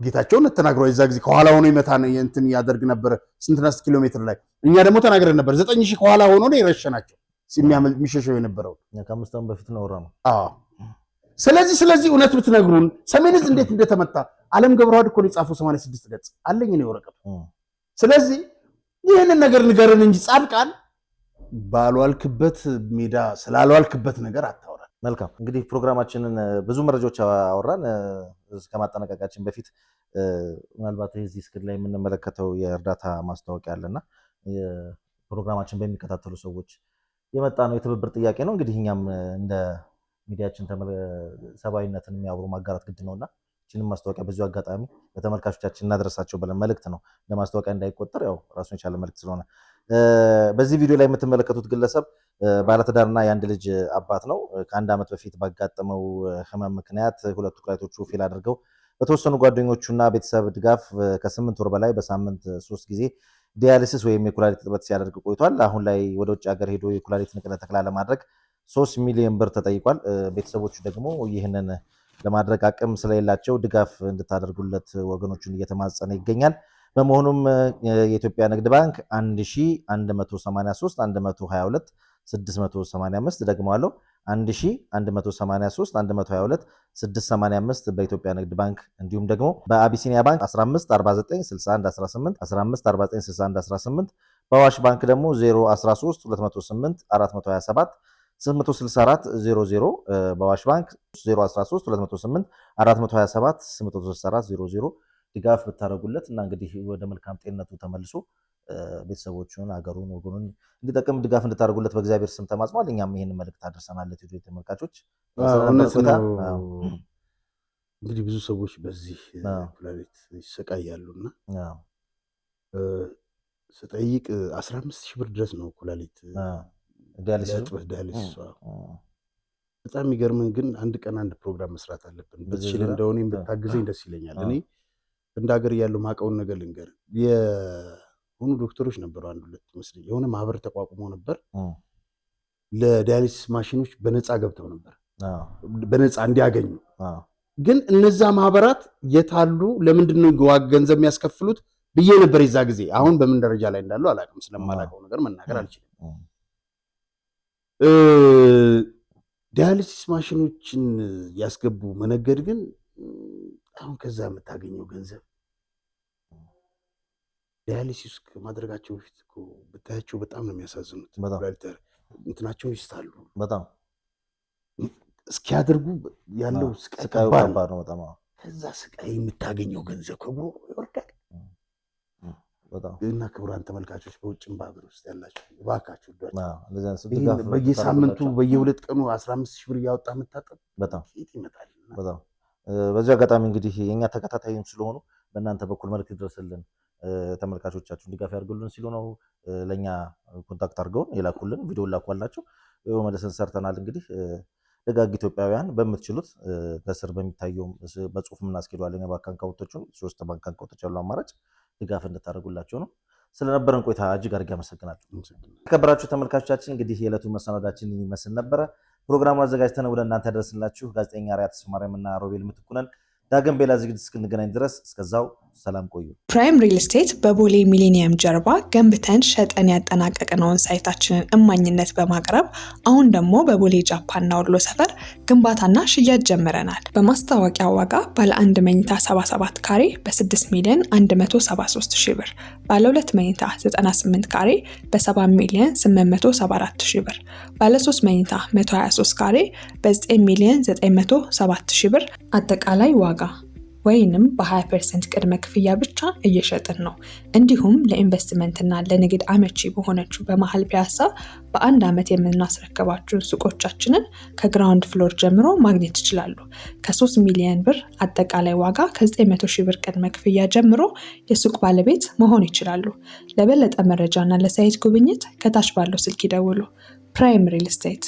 ጌታቸውን ተናግረው የዛ ጊዜ ከኋላ ሆኖ ይመታ ነው እንትን ያደርግ ነበር ስንትና ኪሎ ሜትር ላይ። እኛ ደግሞ ተናግረን ነበር 9000 ከኋላ ሆኖ ነው የረሸናቸው የሚሸሸው የነበረው ከአምስት ዓመት በፊት ነው ወራማ። አዎ ስለዚህ እውነት ብትነግሩን ሰሜን ዕዝ እንዴት እንደተመታ ዓለም ገብረዋድ እኮ ነው የጻፈው 86 ገጽ አለኝ ነው ወረቀቱ። ስለዚህ ይህንን ነገር ንገረን እንጂ ጻድቃን ባልዋልክበት ሜዳ ስላልዋልክበት ነገር አታወራል። መልካም እንግዲህ ፕሮግራማችንን ብዙ መረጃዎች አወራን። እስከማጠናቀቃችን በፊት ምናልባት እዚህ ስክሪን ላይ የምንመለከተው የእርዳታ ማስታወቂያ አለና ፕሮግራማችን በሚከታተሉ ሰዎች የመጣ ነው የትብብር ጥያቄ ነው። እንግዲህ እኛም እንደ ሚዲያችን ሰብአዊነትን የሚያወሩ ማጋራት ግድ ነውና እቺንም ማስታወቂያ በዚሁ አጋጣሚ ለተመልካቾቻችን እናደርሳቸው ብለን መልእክት ነው። ለማስታወቂያ እንዳይቆጠር ያው ራሱን የቻለ መልእክት ስለሆነ በዚህ ቪዲዮ ላይ የምትመለከቱት ግለሰብ ባለትዳርና የአንድ ልጅ አባት ነው። ከአንድ ዓመት በፊት ባጋጠመው ህመም ምክንያት ሁለቱ ኩላሊቶቹ ፌል አድርገው በተወሰኑ ጓደኞቹና ቤተሰብ ድጋፍ ከ8 ወር በላይ በሳምንት 3 ጊዜ ዲያሊሲስ ወይም የኩላሊት እጥበት ሲያደርግ ቆይቷል። አሁን ላይ ወደ ውጭ ሀገር ሄዶ የኩላሊት ንቅለ ተከላ ለማድረግ 3 ሚሊዮን ብር ተጠይቋል። ቤተሰቦቹ ደግሞ ይህንን ለማድረግ አቅም ስለሌላቸው ድጋፍ እንድታደርጉለት ወገኖቹን እየተማጸነ ይገኛል። በመሆኑም የኢትዮጵያ ንግድ ባንክ 1183 122 685 ደግመዋለሁ 1183 122 685 በኢትዮጵያ ንግድ ባንክ እንዲሁም ደግሞ በአቢሲኒያ ባንክ 15 49 61 18 15 49 61 18 በአዋሽ ባንክ ደግሞ 013 208 427 864 00 በአዋሽ ባንክ 013 208 427 864 00 ድጋፍ ብታደርጉለት እና እንግዲህ ወደ መልካም ጤንነቱ ተመልሶ ቤተሰቦቹን አገሩን ወገኑን እንዲጠቅም ድጋፍ እንድታደርጉለት በእግዚአብሔር ስም ተማጽኗል። እኛም ይሄንን መልእክት አድርሰናል ለኢትዮጵያ ተመልካቾች። እንግዲህ ብዙ ሰዎች በዚህ ኩላሊት ይሰቃያሉና ስጠይቅ 15,000 ብር ድረስ ነው ኩላሊት ዲያሊሲስ። በጣም የሚገርምን ግን አንድ ቀን አንድ ፕሮግራም መስራት አለብን። በትችል እንደሆነ ብታግዘኝ ደስ ይለኛል። እኔ እንደ ሀገር ያለው ማቀውን ነገር ልንገር። የሆኑ ዶክተሮች ነበሩ አንድ ሁለት መስለኝ የሆነ ማህበር ተቋቁሞ ነበር። ለዲያሊሲስ ማሽኖች በነፃ ገብተው ነበር በነፃ እንዲያገኙ። ግን እነዛ ማህበራት የታሉ? ለምንድን ነው ገንዘብ የሚያስከፍሉት ብዬ ነበር የዛ ጊዜ። አሁን በምን ደረጃ ላይ እንዳሉ አላውቅም። ስለማላውቀው ነገር መናገር አልችልም። ዲያሊሲስ ማሽኖችን ያስገቡ መነገድ ግን አሁን ከዛ የምታገኘው ገንዘብ ዲያሊሲስ ከማድረጋቸው በፊት እኮ ብታያቸው በጣም ነው የሚያሳዝኑት። እንትናቸውን ይስታሉ በጣም እስኪያደርጉ ያለው ስቃይ ከባድ ነው በጣም። ከዛ ስቃይ የምታገኘው ገንዘብ ክብሩ ይወርዳል በጣም። እና ክቡራን ተመልካቾች በውጭም በሀገር ውስጥ ያላችሁ እባካችሁ በየሳምንቱ በየሁለት ቀኑ 15,000 ብር እያወጣ የምታጠብ በጣም ይመጣል በጣም። በዚህ አጋጣሚ እንግዲህ የኛ ተከታታይም ስለሆኑ በእናንተ በኩል መልዕክት ይድረስልን፣ ተመልካቾቻችሁን ድጋፍ ያድርጉልን ሲሉ ነው ለኛ ኮንታክት አድርገውን የላኩልን ቪዲዮ ላኳላችሁ መልሰን ሰርተናል። እንግዲህ ደጋግ ኢትዮጵያውያን በምትችሉት ከስር በሚታየው በጽሁፍ እናስኬደዋለን የባንክ አካውንቶቹን 3 ባንክ አካውንቶች ያሉ አማራጭ ድጋፍ እንድታደርጉላቸው ነው። ስለነበረን ቆይታ እጅግ አድርጌ አመሰግናለሁ። ተከበራችሁ ተመልካቾቻችን እንግዲህ የዕለቱ መሰናዳችን ይመስል ነበረ። ፕሮግራሙን አዘጋጅተን ወደ እናንተ ያደረስንላችሁ ጋዜጠኛ ራያ ተስፋ ማርያምና ሮቤል ምትኩ ነን። ዳግም በሌላ ዝግጅት እስክንገናኝ ድረስ እስከዛው ሰላም ቆዩ። ፕራይም ሪል ስቴት በቦሌ ሚሊኒየም ጀርባ ገንብተን ሸጠን ያጠናቀቅነውን ሳይታችንን እማኝነት በማቅረብ አሁን ደግሞ በቦሌ ጃፓንና ወሎ ሰፈር ግንባታና ሽያጭ ጀምረናል። በማስታወቂያ ዋጋ ባለ 1 መኝታ 77 ካሬ በ6 ሚሊዮን 173 ሺህ ብር፣ ባለ 2 መኝታ 98 ካሬ በ7 ሚሊዮን 874 ሺህ ብር፣ ባለ 3 መኝታ 123 ካሬ በ9 ሚሊዮን 907 ሺህ ብር አጠቃላይ ዋጋ ወይንም በ20% ቅድመ ክፍያ ብቻ እየሸጥን ነው። እንዲሁም ለኢንቨስትመንትና ለንግድ አመቺ በሆነችው በመሃል ፒያሳ በ1 ዓመት የምናስረከባችሁን ሱቆቻችንን ከግራውንድ ፍሎር ጀምሮ ማግኘት ይችላሉ። ከ3 ሚሊዮን ብር አጠቃላይ ዋጋ ከ900 ሺህ ብር ቅድመ ክፍያ ጀምሮ የሱቅ ባለቤት መሆን ይችላሉ። ለበለጠ መረጃና ለሳይት ጉብኝት ከታች ባለው ስልክ ይደውሉ። ፕራይም ሪል ስቴት